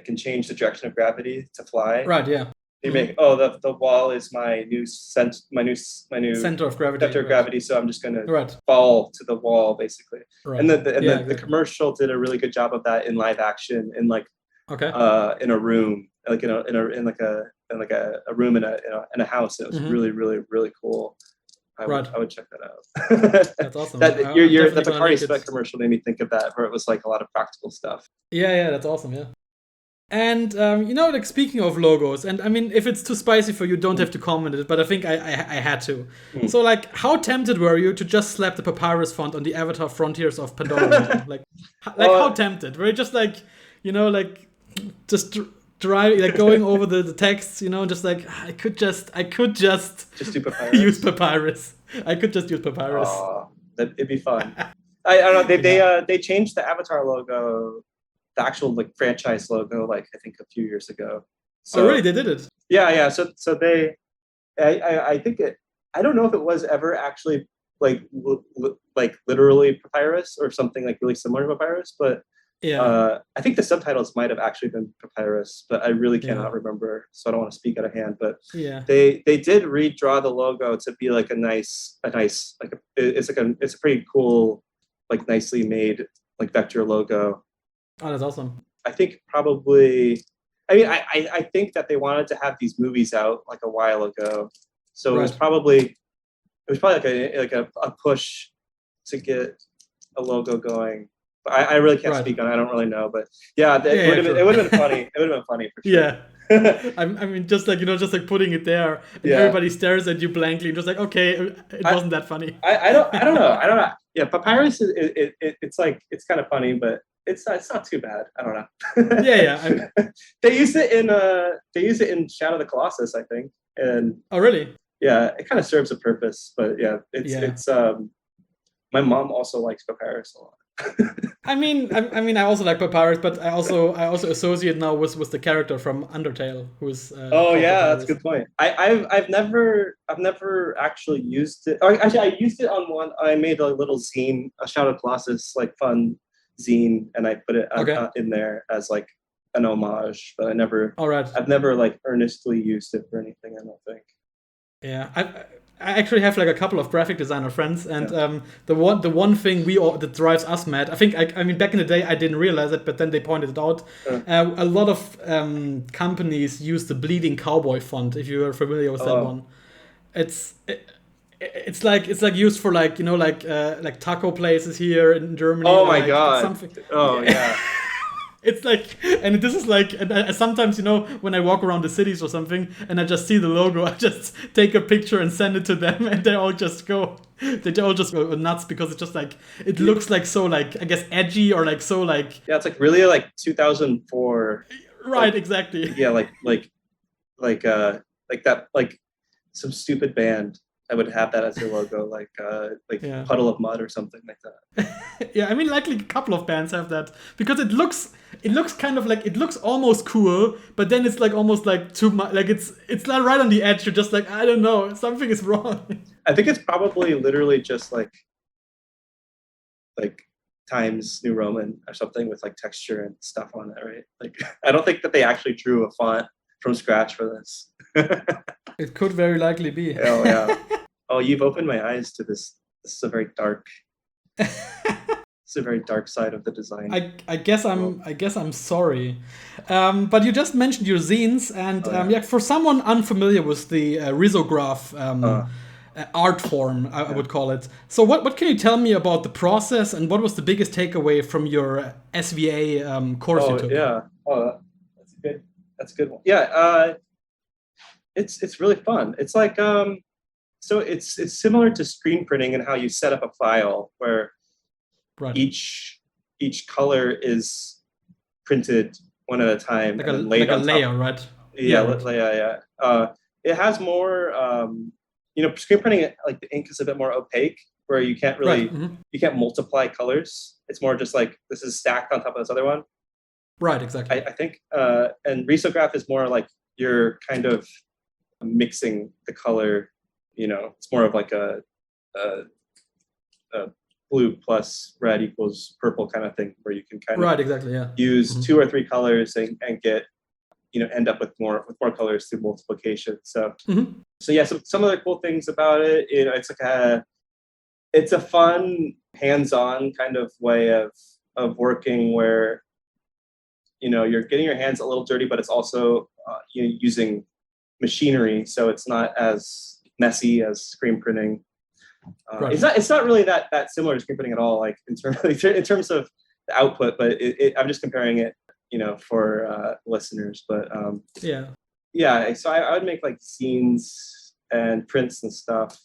can change the direction of gravity to fly. Right, yeah. You make the wall is my new center of gravity. Center of gravity, so I'm just gonna fall to the wall basically. Right. And the commercial did a really good job of that in live action, in like in a room, like in a room in a house. It was really, really, really cool. I would check that out. That's awesome. The Papyrus Sweat commercial made me think of that, where it was like a lot of practical stuff. Yeah, that's awesome. Yeah. And like speaking of logos, and I mean, if it's too spicy for you, don't have to comment it, but I think I had to. So like, how tempted were you to just slap the Papyrus font on the Avatar Frontiers of Pandora? Like how tempted? Were you just like, just going over the texts, just like I could just do Papyrus. use Papyrus. I could just use Papyrus. It'd be fun. I don't know. They changed the Avatar logo, the actual like franchise logo, like I think a few years ago. So, really? They did it? Yeah. So they, I think it. I don't know if it was ever actually like literally Papyrus or something like really similar to Papyrus, but I think the subtitles might have actually been Papyrus, but I really cannot remember, so I don't want to speak out of hand. But they did redraw the logo to be like it's a pretty cool, like nicely made like vector logo. Oh, that's awesome. I think probably, I mean, I think that they wanted to have these movies out like a while ago, so it was probably like a push to get a logo going. I really can't speak on it. I don't really know, but it would have been funny. It would have been funny for sure. Yeah. I mean, just like putting it there, and everybody stares at you blankly, just like, okay, it wasn't that funny. I don't know. Yeah, Papyrus it's like it's kind of funny, but it's not too bad. I don't know. Yeah. They use it in Shadow of the Colossus, I think. And oh, really? Yeah, it kind of serves a purpose, but it's my mom also likes Papyrus a lot. I mean, I also like Papyrus, but I also associate now with the character from Undertale, who's. That's a good point. I've never actually used it. Or actually, I used it on one. I made a little zine, a Shadow of Colossus like fun zine, and I put it in there as like an homage. But I never. All right. I've never like earnestly used it for anything. I don't think. Yeah, I actually have like a couple of graphic designer friends, and the one thing that drives us mad. I mean, back in the day, I didn't realize it, but then they pointed it out. A lot of companies use the Bleeding Cowboy font. If you are familiar with that one, it's like used for like like taco places here in Germany. Oh my god! Something. Oh yeah. It's like, and this is like, and I sometimes, when I walk around the cities or something, and I just see the logo, I just take a picture and send it to them, and they all just go nuts, because it's just like, it looks like so like, I guess, edgy, or like so like. Yeah, it's like really like 2004. Right, like, exactly. Yeah, like that, like some stupid band that would have that as their logo, like Puddle of Mud or something like that. Yeah, I mean, likely a couple of bands have that, because it looks kind of like, it looks almost cool, but then it's like almost like too much, like it's like right on the edge. You're just like, I don't know, something is wrong. I think it's probably literally just like Times New Roman or something with like texture and stuff on it, right? Like, I don't think that they actually drew a font from scratch for this. It could very likely be. Oh yeah. Oh, you've opened my eyes to this. This is a very dark. It's a very dark side of the design. I guess I'm sorry, but you just mentioned your zines, and for someone unfamiliar with the Risograph art form, I would call it. So what can you tell me about the process, and what was the biggest takeaway from your SVA course you took? That's a good one. Yeah, it's really fun. It's like so it's similar to screen printing and how you set up a file where each color is printed one at a time, like and laid on top. Layer, right? Yeah. It has more. Screen printing, like the ink is a bit more opaque, where you can't really you can't multiply colors. It's more just like this is stacked on top of this other one. Right, exactly. I think, and Risograph is more like you're kind of mixing the color. It's more of like a blue plus red equals purple kind of thing, where you can kind of use 2 or 3 colors and get end up with more colors through multiplication. So so some of the cool things about it, it's like it's a fun hands-on kind of way of working, where you're getting your hands a little dirty, but it's also using machinery, so it's not as messy as screen printing. It's not really that similar to screen printing at all, like in terms of the output, but I'm just comparing it for listeners. But so I would make like scenes and prints and stuff.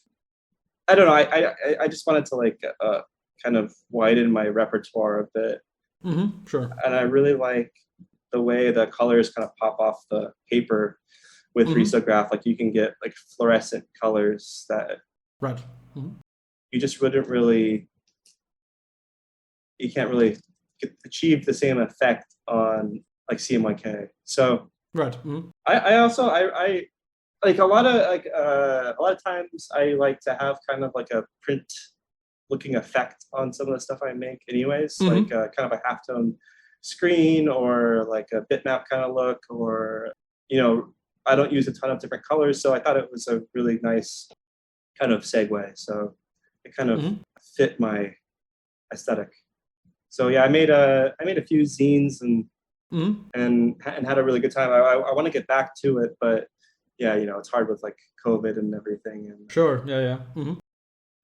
I don't know, I just wanted to like kind of widen my repertoire a bit. Sure. And I really like the way the colors kind of pop off the paper with Risograph, like you can get like fluorescent colors that Right. you just wouldn't really, you can't really achieve the same effect on like CMYK. So right. I also like a lot of times I like to have kind of like a print looking effect on some of the stuff I make anyways, like kind of a halftone screen or like a bitmap kind of look, or I don't use a ton of different colors, so I thought it was a really nice kind of segue. So it kind of fit my aesthetic. So yeah, I made a few zines and had a really good time. I want to get back to it, but yeah, it's hard with like COVID and everything. And sure, yeah.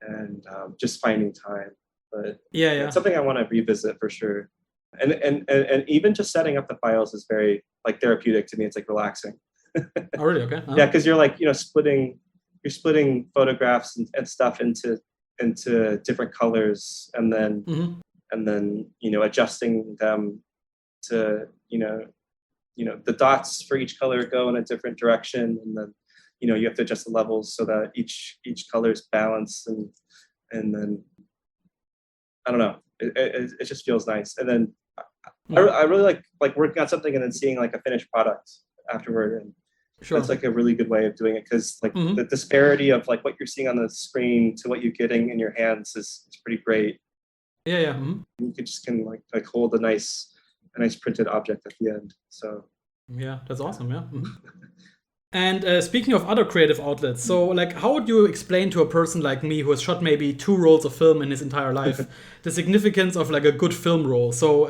And just finding time, but yeah, it's something I want to revisit for sure. And even just setting up the files is very like therapeutic to me. It's like relaxing. Oh, really? Okay. Yeah, because you're like splitting photographs and stuff into different colors, and then adjusting them to the dots for each color go in a different direction, and then you have to adjust the levels so that each color is balanced, and then I don't know, it just feels nice. And then I really like working on something and then seeing like a finished product afterward, and that's like a really good way of doing it, because like the disparity of like what you're seeing on the screen to what you're getting in your hands is pretty great. Yeah. You can like hold a nice printed object at the end. So yeah, that's awesome. Yeah. And speaking of other creative outlets, so like, how would you explain to a person like me who has shot maybe 2 rolls of film in his entire life the significance of like a good film roll? So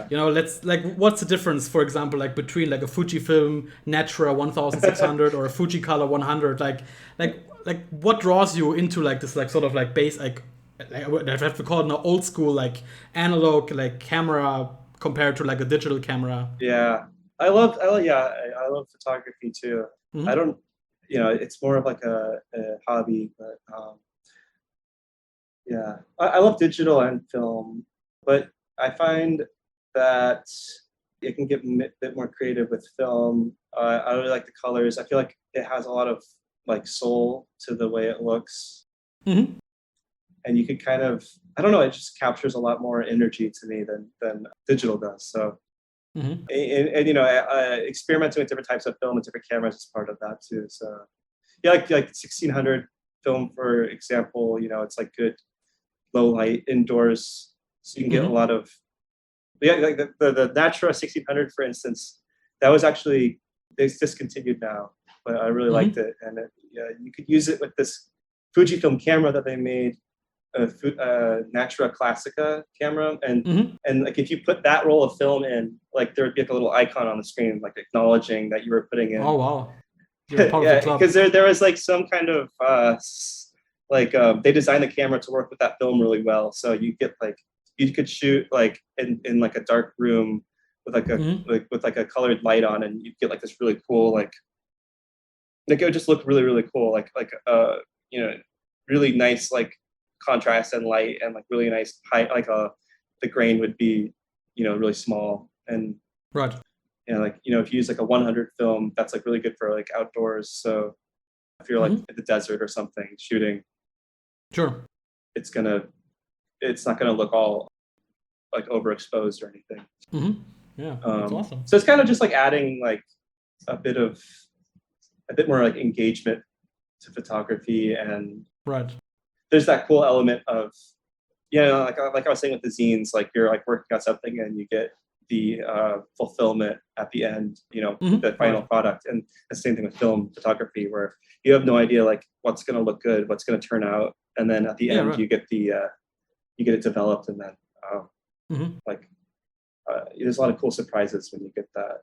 let's like, what's the difference, for example, like between like a Fujifilm Natura 1600 or a Fujicolor 100? Like what draws you into like this like sort of like base like I have to call it an old school like analog like camera compared to like a digital camera? Yeah, I love photography too. I don't, it's more of like a hobby, but yeah, I love digital and film, but I find that it can get a bit more creative with film. I really like the colors. I feel like it has a lot of like soul to the way it looks. And you could kind of, I don't know, it just captures a lot more energy to me than digital does. So and experimenting with different types of film and different cameras is part of that too. So yeah, like 1600 film, for example, it's like good low light indoors, so you can get a lot of like the Natura 1600, for instance, that was actually, it's discontinued now, but I really liked it. And you could use it with this Fujifilm camera that they made, Natura Classica camera, and like if you put that roll of film in, like there would be like a little icon on the screen like acknowledging that you were putting in. Oh wow! Yeah, because there was like some kind of they designed the camera to work with that film really well, so you get like you could shoot like in like a dark room with like a with like a colored light on, and you get like this really cool like it would just look really, really cool, like really nice like contrast and light, and like really nice height, like the grain would be really small, and right, if you use like a 100 film, that's like really good for like outdoors. So if you're like in the desert or something shooting, sure, it's not gonna look all like overexposed or anything. Yeah, that's awesome. So it's kind of just like adding like a bit more like engagement to photography, and right, there's that cool element of, like I was saying with the zines, like you're like working on something and you get the fulfillment at the end, the final product. And the same thing with film photography, where you have no idea like what's going to look good, what's going to turn out, and then at the end you get it developed, and then there's a lot of cool surprises when you get that.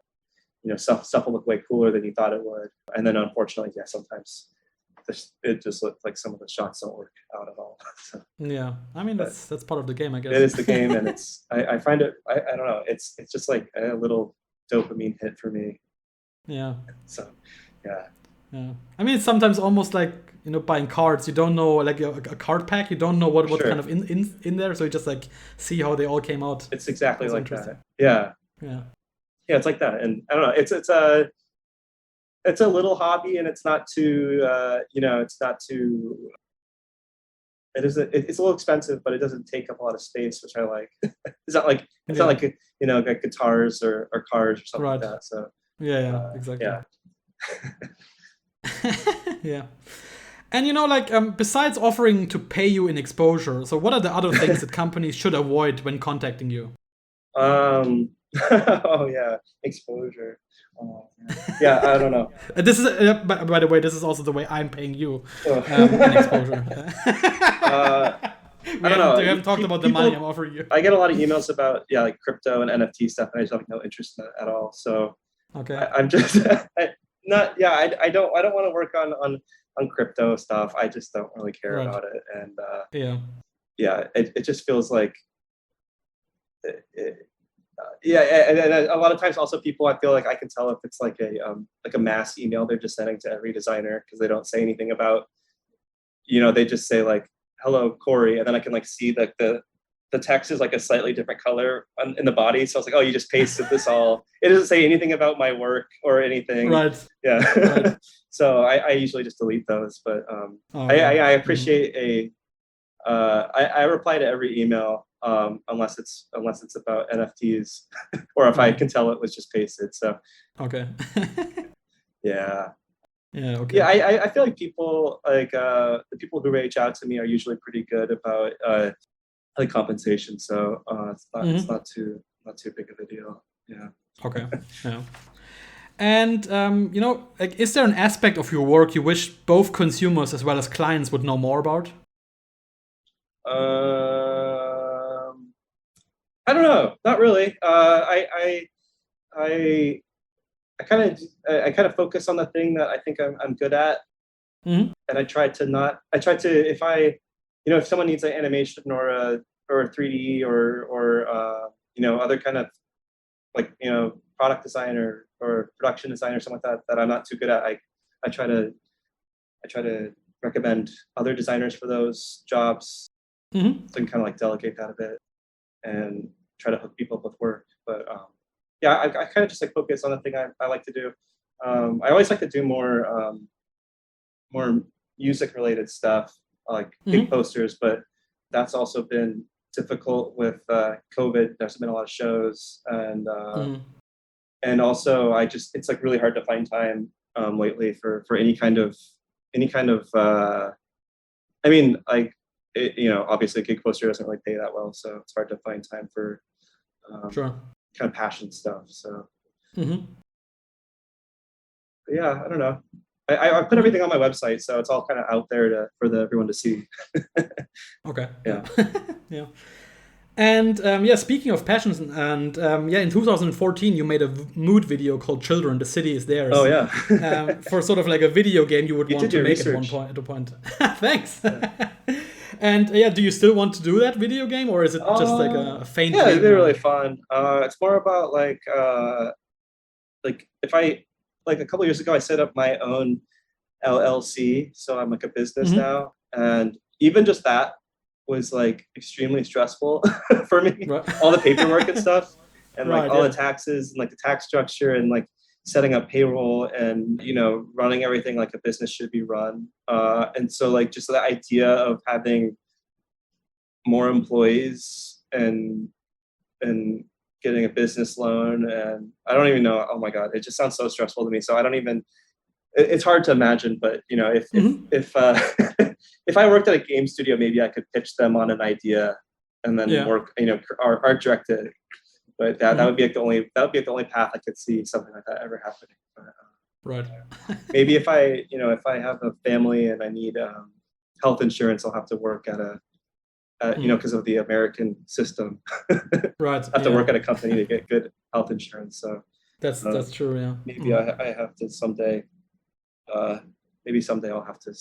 Stuff will look way cooler than you thought it would, and then unfortunately, sometimes it just looked like some of the shots don't work out at all. So, yeah, I mean that's part of the game, I guess. It is the game, and it's I find it I don't know, it's just like a little dopamine hit for me. Yeah. So yeah. I mean, it's sometimes almost like buying cards. You don't know, like a card pack. You don't know what's kind of in there, so you just like see how they all came out. It's exactly like that. Yeah. yeah, it's like that. And I don't know, it's a little hobby, and it's not too it's not too it's a little expensive, but it doesn't take up a lot of space, which I like. It's not like like guitars or cars or something like Right. that. So Yeah, exactly. yeah. Yeah. And besides offering to pay you in exposure, so what are the other things that companies should avoid when contacting you? Oh yeah, exposure. Oh, yeah, I don't know. This is, by the way, this is also the way I'm paying you Oh. in exposure. I don't know. We haven't talked about the money I'm offering you. I get a lot of emails about like crypto and NFT stuff, and I just have no interest in that at all. So Okay. I'm just not. Yeah, I don't want to work on crypto stuff. I just don't really care about it. And it just feels like and a lot of times also people, I feel like I can tell if it's like a mass email they're just sending to every designer, because they don't say anything about, they just say like, hello Cory, and then I can like see that the text is like a slightly different color in the body, so I was like, oh, you just pasted this all. It doesn't say anything about my work or anything. Right. Yeah. Right. So I usually just delete those, but Okay. I appreciate I reply to every email, unless it's about NFTs, or if I can tell it was just pasted. So okay. yeah. Yeah. Okay. Yeah, I feel like people like the people who reach out to me are usually pretty good about like compensation. So it's not too big of a deal. Yeah. Okay. Yeah. And like, is there an aspect of your work you wish both consumers as well as clients would know more about? I don't know. Not really. I kind of focus on the thing that I think I'm good at, and I try to if someone needs an animation or a 3D or other kind of like product design or production design or something like that I'm not too good at, I try to recommend other designers for those jobs, so I can kind of like delegate that a bit and try to hook people up with work. But yeah, I kind of just like focus on the thing I like to do. I always like to do more music related stuff, like big posters, but that's also been difficult with COVID. There's been a lot of shows, and also it's like really hard to find time lately for any kind of I mean, like obviously a gig poster doesn't really pay that well, so it's hard to find time for Sure. kind of passion stuff. So yeah, I don't know. I put everything on my website, so it's all kind of out there for everyone to see. Okay. Yeah. Yeah. And speaking of passions, and in 2014 you made a mood video called "Children, the City Is Theirs." Oh yeah. For sort of like a video game you would want to make research. at a point. Thanks. Yeah. And do you still want to do that video game, or is it just like a faint? Yeah, it'd be really fun. It's more about like if I like a couple years ago I set up my own LLC, so I'm like a business now, and even just that was like extremely stressful for me. Right. All the paperwork and stuff, and like all the taxes and like the tax structure and like setting up payroll and running everything like a business should be run. And so like just the idea of having more employees and getting a business loan, and I don't even know. Oh my God, it just sounds so stressful to me. So I don't even. It's hard to imagine, but if if I worked at a game studio, maybe I could pitch them on an idea and then work, art direct it. But that would be like the only path I could see something like that ever happening. But, right. Maybe if I have a family and I need health insurance, I'll have to work at because of the American system. Right. I have to work at a company to get good health insurance. So that's true. Yeah. Maybe I have to someday. Maybe someday I'll have to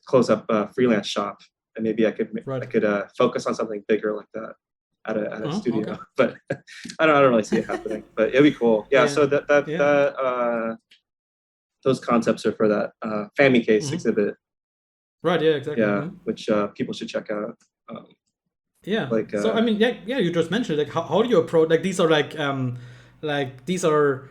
close up a freelance shop, and maybe I could focus on something bigger like that at a studio. Okay. But I don't really see it happening. But it'd be cool. Yeah. So those concepts are for that Famicase exhibit. Right. Yeah. Exactly. Yeah, which people should check out. Yeah. Like, So I mean, yeah, you just mentioned like how do you approach like these are like these are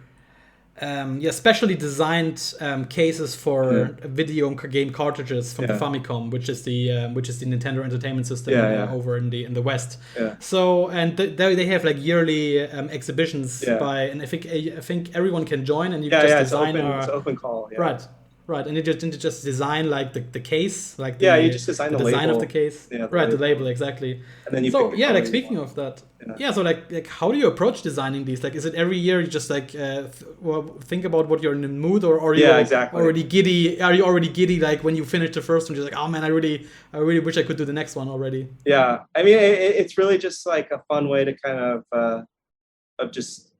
specially designed cases for video and game cartridges from the Famicom, which is the Nintendo Entertainment System over in the West. Yeah. So and they have like yearly exhibitions and I think everyone can join and you just design it's open call. Yeah. Right, and you just design like the case, like you just design the design label of the case, the label exactly. And then you so pick the like speaking of that, so like how do you approach designing these? Like, is it every year you just like think about what you're in the mood, or are you already giddy? Are you already giddy like when you finish the first one, just like, oh man, I really wish I could do the next one already? Yeah, I mean it's really just like a fun way to kind of just,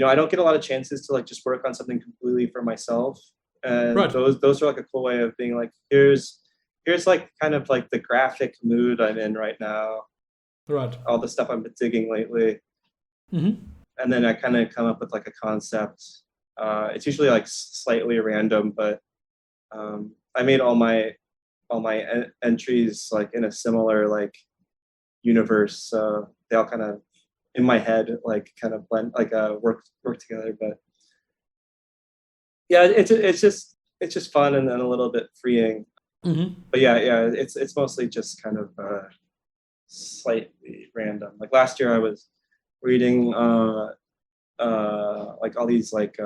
I don't get a lot of chances to like just work on something completely for myself. And those are like a cool way of being like, here's like kind of like the graphic mood I'm in right now. Right. All the stuff I've been digging lately. Mm-hmm. And then I kind of come up with like a concept. It's usually like slightly random, but I made all my entries like in a similar like universe. So they all kind of in my head like kind of blend like work together. But yeah, it's just fun and then a little bit freeing. Mm-hmm. But yeah, it's mostly just kind of slightly random. Like last year, I was reading like all these like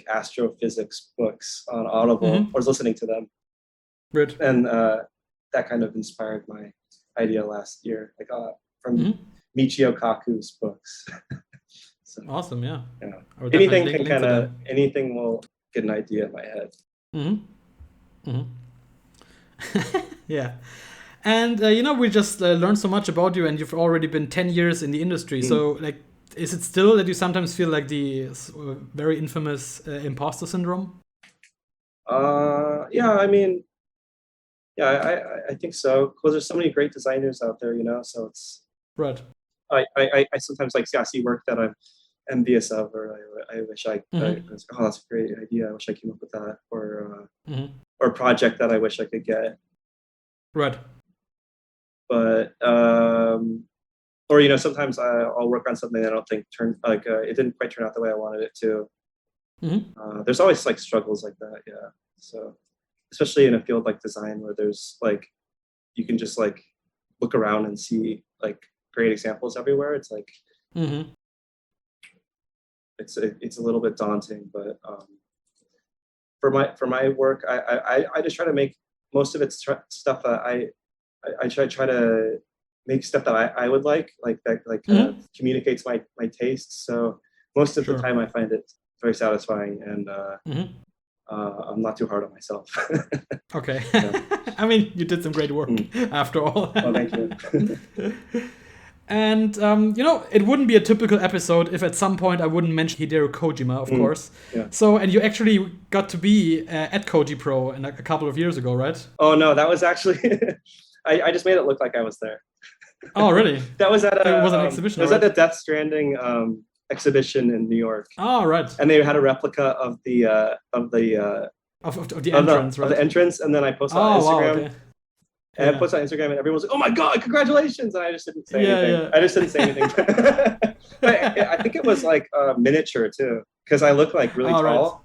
astrophysics books on Audible. Mm-hmm. I was listening to them, right. And that kind of inspired my idea last year. Like from Michio Kaku's books. So, awesome, yeah. Anything can kind of anything will get an idea in my head. Mm-hmm. Mm-hmm. Yeah. And we just learned so much about you, and you've already been 10 years in the industry. So like, is it still that you sometimes feel like the very infamous imposter syndrome? Yeah, I mean, I think so, because there's so many great designers out there, so it's right. I sometimes like see work that I'm envious of, or I wish I was, oh, that's a great idea, I wish I came up with that, or a project that I wish I could get. Right. But or sometimes I'll work on something that I don't think it didn't quite turn out the way I wanted it to. There's always like struggles like that, yeah. So especially in a field like design, where there's like you can just like look around and see like great examples everywhere. It's like it's a little bit daunting, but for my work, I just try to make most of it stuff that I try to make stuff that I would like that communicates my tastes. So most of the time I find it very satisfying, and I'm not too hard on myself. Okay. I mean, you did some great work after all. Oh, thank you. And, it wouldn't be a typical episode if at some point I wouldn't mention Hideo Kojima, of course. Yeah. So, and you actually got to be at Koji Pro a couple of years ago, right? Oh, no, that was actually... I just made it look like I was there. Oh, really? That was at it was an exhibition, It was right? at the Death Stranding exhibition in New York. Oh, right. And they had a replica of the entrance, right? Of the entrance, and then I posted on Instagram. Wow, okay. And I posted on Instagram, and everyone was like, "Oh my god, congratulations!" And I just didn't say anything. Yeah. I just didn't say anything. I think it was like miniature too, because I look like really tall.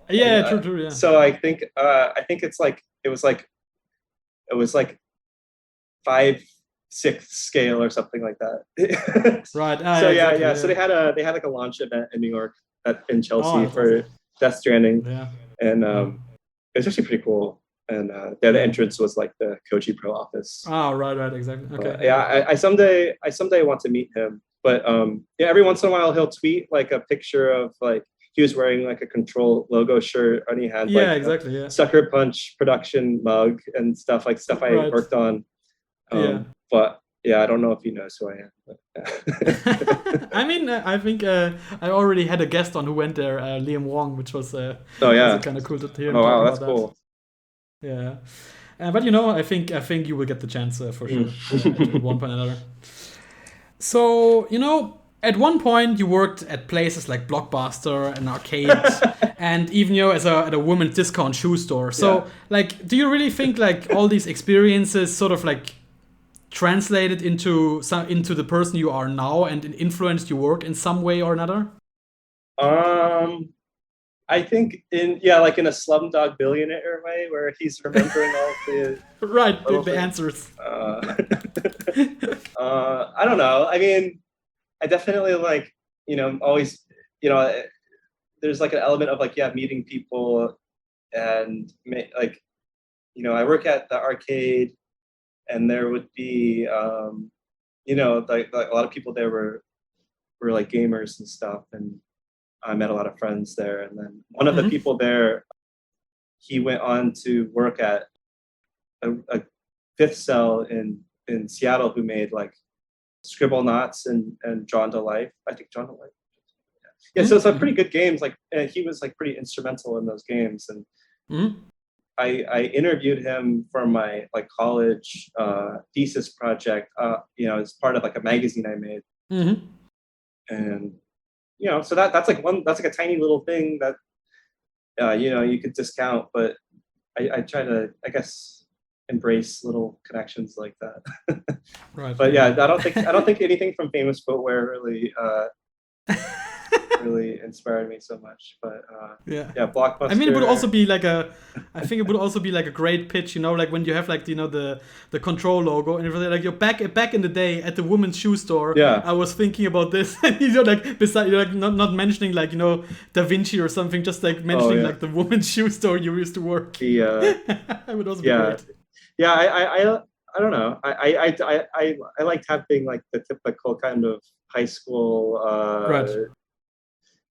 Right. Yeah, and, true. Yeah. So I think it's like it was like 5/6 scale or something like that. Right. So yeah. So they had like a launch event in New York in Chelsea for Death Stranding. Yeah. And it was actually pretty cool. And the entrance was like the Koji Pro office. Oh, right, exactly. Okay. I someday want to meet him. But every once in a while he'll tweet like a picture of like he was wearing like a Control logo shirt, and he had like Sucker Punch production mug and stuff I worked on. But yeah, I don't know if he knows who I am. But, yeah. I mean, I think I already had a guest on who went there, Liam Wong, which was kind of cool to hear. Oh wow, that's cool. Yeah, but I think you will get the chance for sure at one point or another. So At one point, you worked at places like Blockbuster and Arcade, and even at a women's discount shoe store. So, like, do you really think like all these experiences sort of like translated into the person you are now and influenced your work in some way or another? I think in a Slumdog Billionaire way, where he's remembering all the right, the answers. I don't know. I mean, I definitely like, always, there's like an element of like, meeting people and like, I work at the arcade, and there would be, like a lot of people there were like gamers and stuff, and I met a lot of friends there. And then one of the people there, he went on to work at a Fifth Cell in Seattle, who made like Scribble Knots and Drawn to Life. I think Drawn to Life. Yeah, so some pretty good games. Like he was like pretty instrumental in those games, and I interviewed him for my like college thesis project. As part of like a magazine I made, and so that's like a tiny little thing that you could discount, but I try to, I guess, embrace little connections like that. Right. But yeah, I don't think anything from Famous Footwear really really inspired me so much. But Blockbuster. I mean, it would also be like a great pitch, like when you have like the Control logo, and like you're back in the day at the women's shoe store. Yeah. I was thinking about this, and like beside like not mentioning like Da Vinci or something, just like mentioning like the women's shoe store you used to work. That would also be great. Yeah, I don't know. I liked having like the typical kind of high school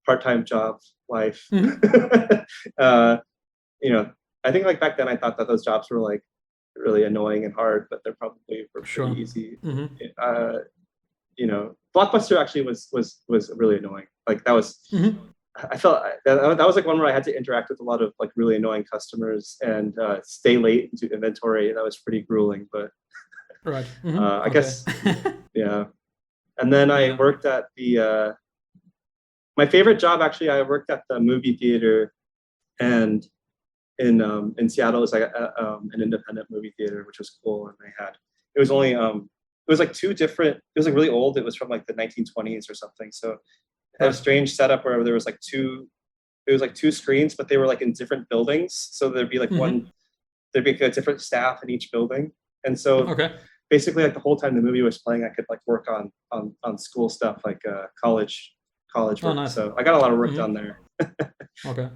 part-time job life. I think like back then I thought that those jobs were like really annoying and hard, but they're probably pretty easy. Blockbuster actually was really annoying. Like that was. I felt that was like one where I had to interact with a lot of like really annoying customers and stay late into inventory. That was pretty grueling, but I guess, yeah. And then I worked at my favorite job, actually, I worked at the movie theater, and in Seattle, it was like an independent movie theater, which was cool. And it was only, it was like it was like really old. It was from like the 1920s or something. So it had a strange setup where there was like two screens, but they were like in different buildings. So there'd be like there'd be a different staff in each building. And so basically like the whole time the movie was playing, I could like work on school stuff, like college work. Nice. So I got a lot of work done there. Okay.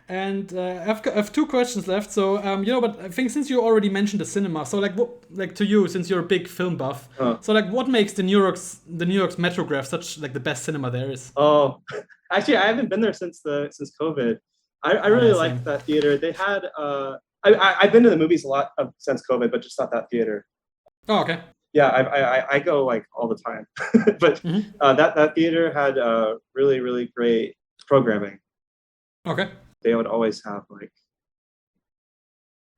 And I have two questions left. So but I think since you already mentioned the cinema, so like to you, since you're a big film buff, so like what makes the New York's Metrograph such like the best cinema there is? Oh, actually, I haven't been there since COVID. I really liked that theater. They had I've been to the movies a lot since COVID, but just not that theater. Oh, okay. Yeah, I go like all the time, but that theater had really, really great programming. Okay. They would always have like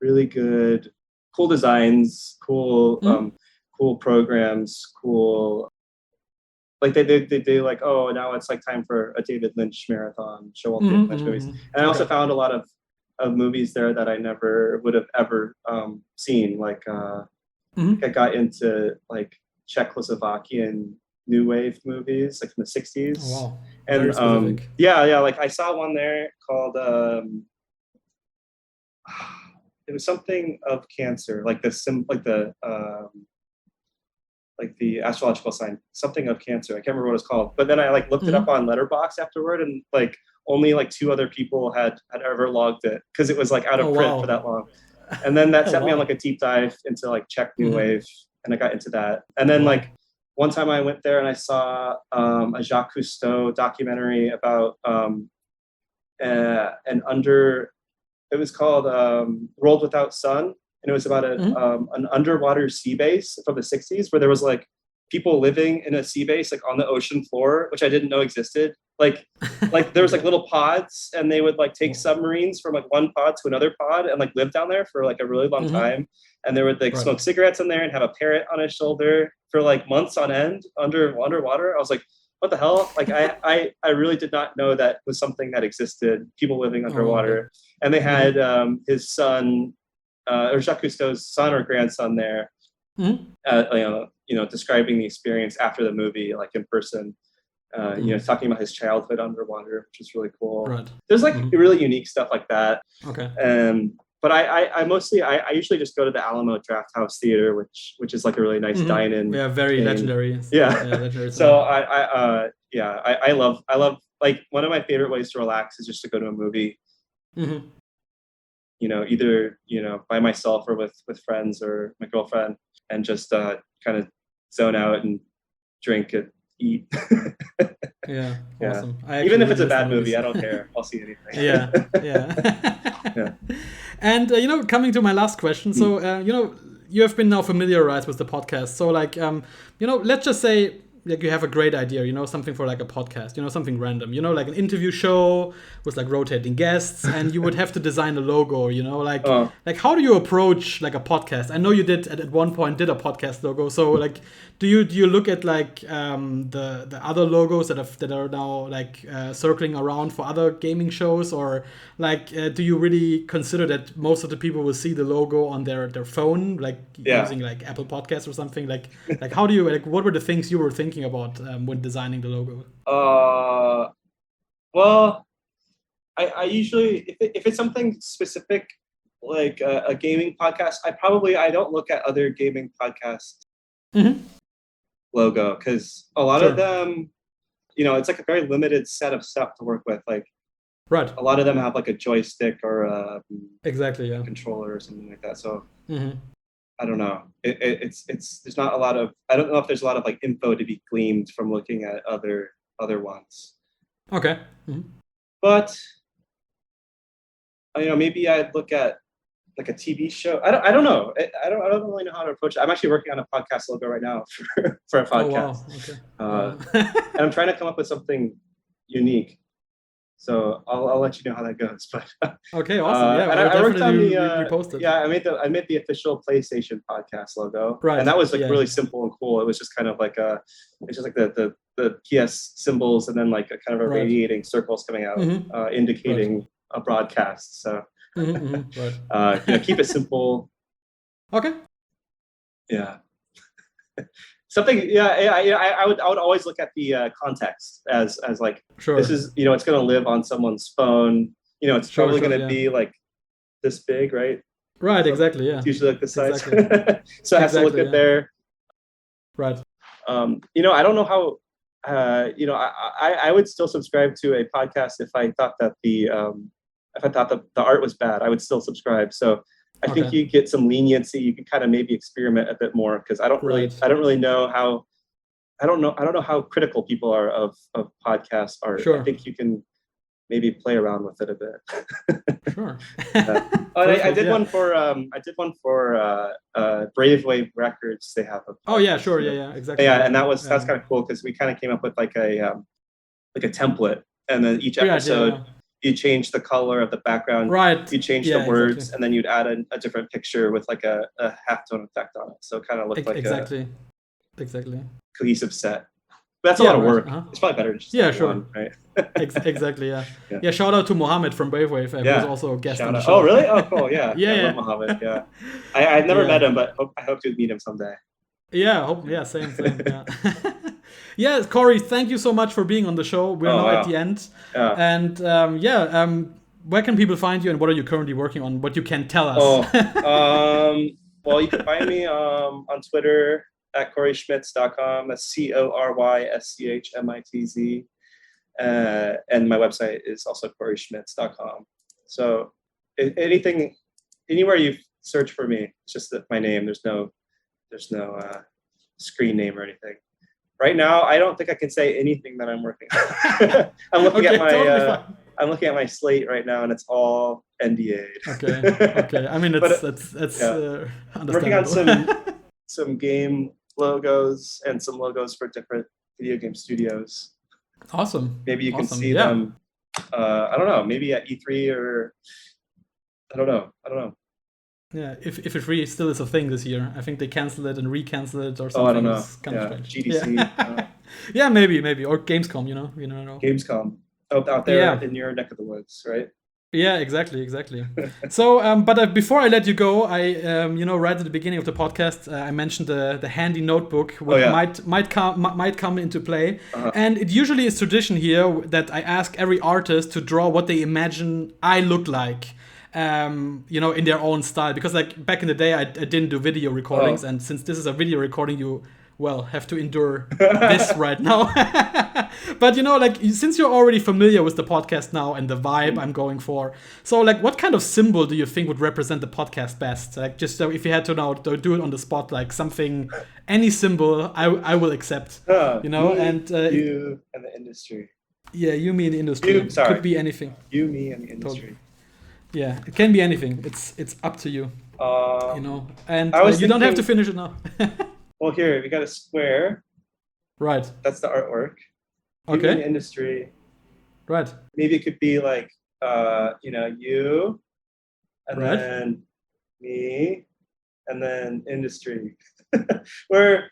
really good, cool designs, cool programs, cool. Like they like, oh, now it's like time for a David Lynch marathon, show all David Lynch movies. And I also found a lot of movies there that I never would have ever seen. Like I got into like Czechoslovakian new wave movies, like from the 60s. Oh, wow. And yeah, like I saw one there called it was something of cancer, like the astrological sign, something of cancer. I can't remember what it's called. But then I like looked it up on Letterboxd afterward, and like only like 2 other people had ever logged it because it was like out of print for that long. And then that sent me on like a deep dive into like Czech new wave, and I got into that. And then like one time I went there and I saw a Jacques Cousteau documentary about it was called World Without Sun. And it was about an underwater sea base from the 60s where there was like people living in a sea base like on the ocean floor, which I didn't know existed. Like there was like little pods, and they would like take submarines from like one pod to another pod and like live down there for like a really long time. And they would like smoke cigarettes in there and have a parrot on his shoulder for like months on end underwater. I was like, what the hell? Like I really did not know that was something that existed, people living underwater. And they had his son, or Jacques Cousteau's son or grandson there, describing the experience after the movie, like in person, talking about his childhood underwater, which is really cool. Right. There's like really unique stuff like that. Okay. But I mostly usually just go to the Alamo Draft House Theater, which is like a really nice dine-in. Yeah, very legendary. Yeah. Legendary. So I love like one of my favorite ways to relax is just to go to a movie. Either by myself or with friends or my girlfriend, and just kind of zone out and drink and eat. Awesome. Even if it's a bad movie, I don't care. I'll see anything. Yeah. And coming to my last question, so you have been now familiarized with the podcast. So like let's just say like you have a great idea, something for like a podcast, something random, like an interview show with like rotating guests, and you would have to design a logo, like how do you approach like a podcast? I know you did at one point did a podcast logo. So like, do you look at like the other logos that are now like circling around for other gaming shows, or like do you really consider that most of the people will see the logo on their phone, like using like Apple Podcasts or something? Like how do you, like, what were the things you were thinking about when designing the logo? Well, I usually, if it's something specific like a gaming podcast, I don't look at other gaming podcasts logo, because a lot of them, it's like a very limited set of stuff to work with. Like a lot of them have like a joystick or a controller or something like that. So I don't know. It's there's not a lot of, I don't know if there's a lot of like info to be gleaned from looking at other ones. Okay. But maybe I'd look at like a TV show. I don't know. I don't really know how to approach it. I'm actually working on a podcast logo right now for a podcast. Oh, wow. Okay. And I'm trying to come up with something unique. So I'll let you know how that goes. But okay, awesome. And I worked on the repost it. I made the official PlayStation podcast logo. Right. And that was like really simple and cool. It was just kind of like it's just like the PS symbols, and then like a kind of a radiating circles coming out, indicating a broadcast. So keep it simple. Okay. Yeah. Something, I would always look at the context as like, this is, it's going to live on someone's phone. It's probably going to be like this big, right? Right, exactly, yeah. It's usually like this size. So it has to look good there. Right. I don't know how, I would still subscribe to a podcast if I thought that the art was bad. I would still subscribe. So I think you get some leniency. You can kind of maybe experiment a bit more, because I don't really know how, I don't know how critical people are of podcast art. I think you can maybe play around with it a bit. Sure. I did one for Brave Wave Records. They have a podcast. Yeah, exactly. Yeah, and that's kind of cool, because we kind of came up with like a template, and then each episode. You change the color of the background, right? You change the words, and then you'd add a different picture with like a halftone effect on it. So it kind of looked like exactly cohesive set. But that's a lot of work. It's probably better to just one, right? Exactly. Yeah. Shout out to Mohammed from Brave Wave, who's also a guest on the show. Oh, really? Oh, cool. Yeah. I love Mohammed. Yeah. I've never met him, but I hope to meet him someday. Yeah. Same. Yeah. Yeah, Cory, thank you so much for being on the show. We're now at the end. And where can people find you, and what are you currently working on? What you can tell us? Well, you can find me on Twitter at CorySchmitz.com. That's CorySchmitz. And my website is also CorySchmitz.com. So anywhere you search for me, it's just my name. There's no screen name or anything. Right now, I don't think I can say anything that I'm working on. I'm looking at my slate right now, and it's all NDA'd. Okay. I mean, that's understandable. Working on some game logos and some logos for different video game studios. Awesome. Maybe you can Awesome. see them. I don't know. Maybe at E3 or I don't know. Yeah, if E3 still is a thing this year, I think they canceled it and recanceled it or something. Oh, I don't know. It's kind of strange. GDC. Yeah. Yeah, maybe, or Gamescom. You know. Gamescom out there in your neck of the woods, right? Yeah, exactly. So, but before I let you go, I, right at the beginning of the podcast, I mentioned the handy notebook, which might come into play. And it usually is tradition here that I ask every artist to draw what they imagine I look like, in their own style. Because like back in the day, I didn't do video recordings, and since this is a video recording, you have to endure this right now. But since you're already familiar with the podcast now and the vibe I'm going for, so like what kind of symbol do you think would represent the podcast best? Like just if you had to now do it on the spot, like something, any symbol I will accept. Me, and you and the industry. Yeah, you, me, and the industry. Could be anything. You, me, and the industry. Yeah, it can be anything. It's up to you. And you don't have to finish it now. Well, here we got a square. Right. That's the artwork. Okay. In the industry. Right. Maybe it could be like, you, and then me, and then industry. We're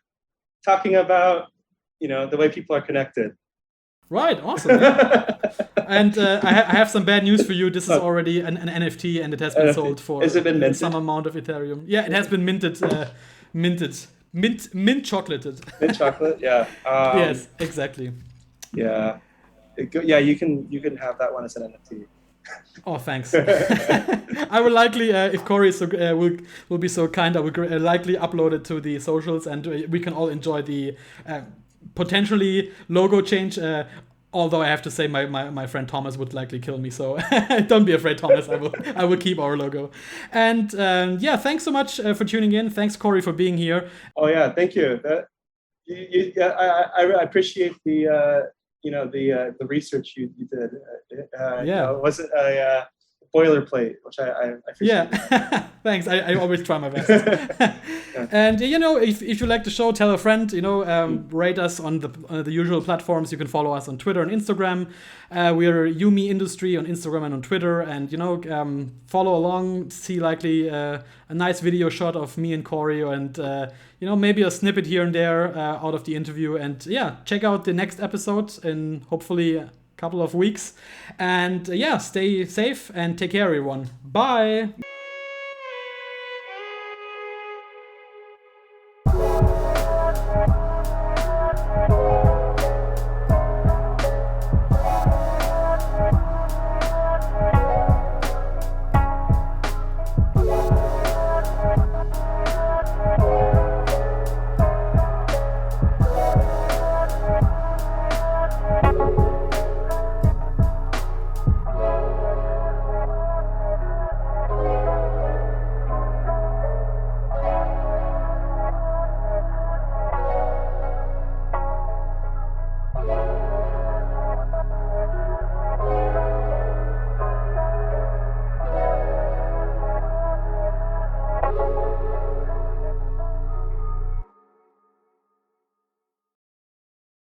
talking about, the way people are connected. Right. Awesome. Yeah. And I have some bad news for you. This is already an NFT, and it has been sold for some amount of Ethereum. Yeah, it has been minted. Mint chocolated. Mint chocolate, yeah. Yes, exactly. Yeah, you can have that one as an NFT. Oh, thanks. I will likely, if Cory is will be so kind, I will likely upload it to the socials, and we can all enjoy the potentially logo change. Although I have to say, my friend Thomas would likely kill me, so don't be afraid, Thomas. I will keep our logo. And thanks so much for tuning in. Thanks, Cory, for being here. Oh yeah, thank you. I appreciate the the research you did. It wasn't a boilerplate, which I appreciate. Yeah, thanks. I always try my best. And if you like the show, tell a friend. Rate us on the usual platforms. You can follow us on Twitter and Instagram. We're Yumi Industry on Instagram and on Twitter. And follow along. See likely a nice video shot of me and Cory, and maybe a snippet here and there out of the interview. And check out the next episode in hopefully a couple of weeks. And stay safe and take care, everyone. Bye.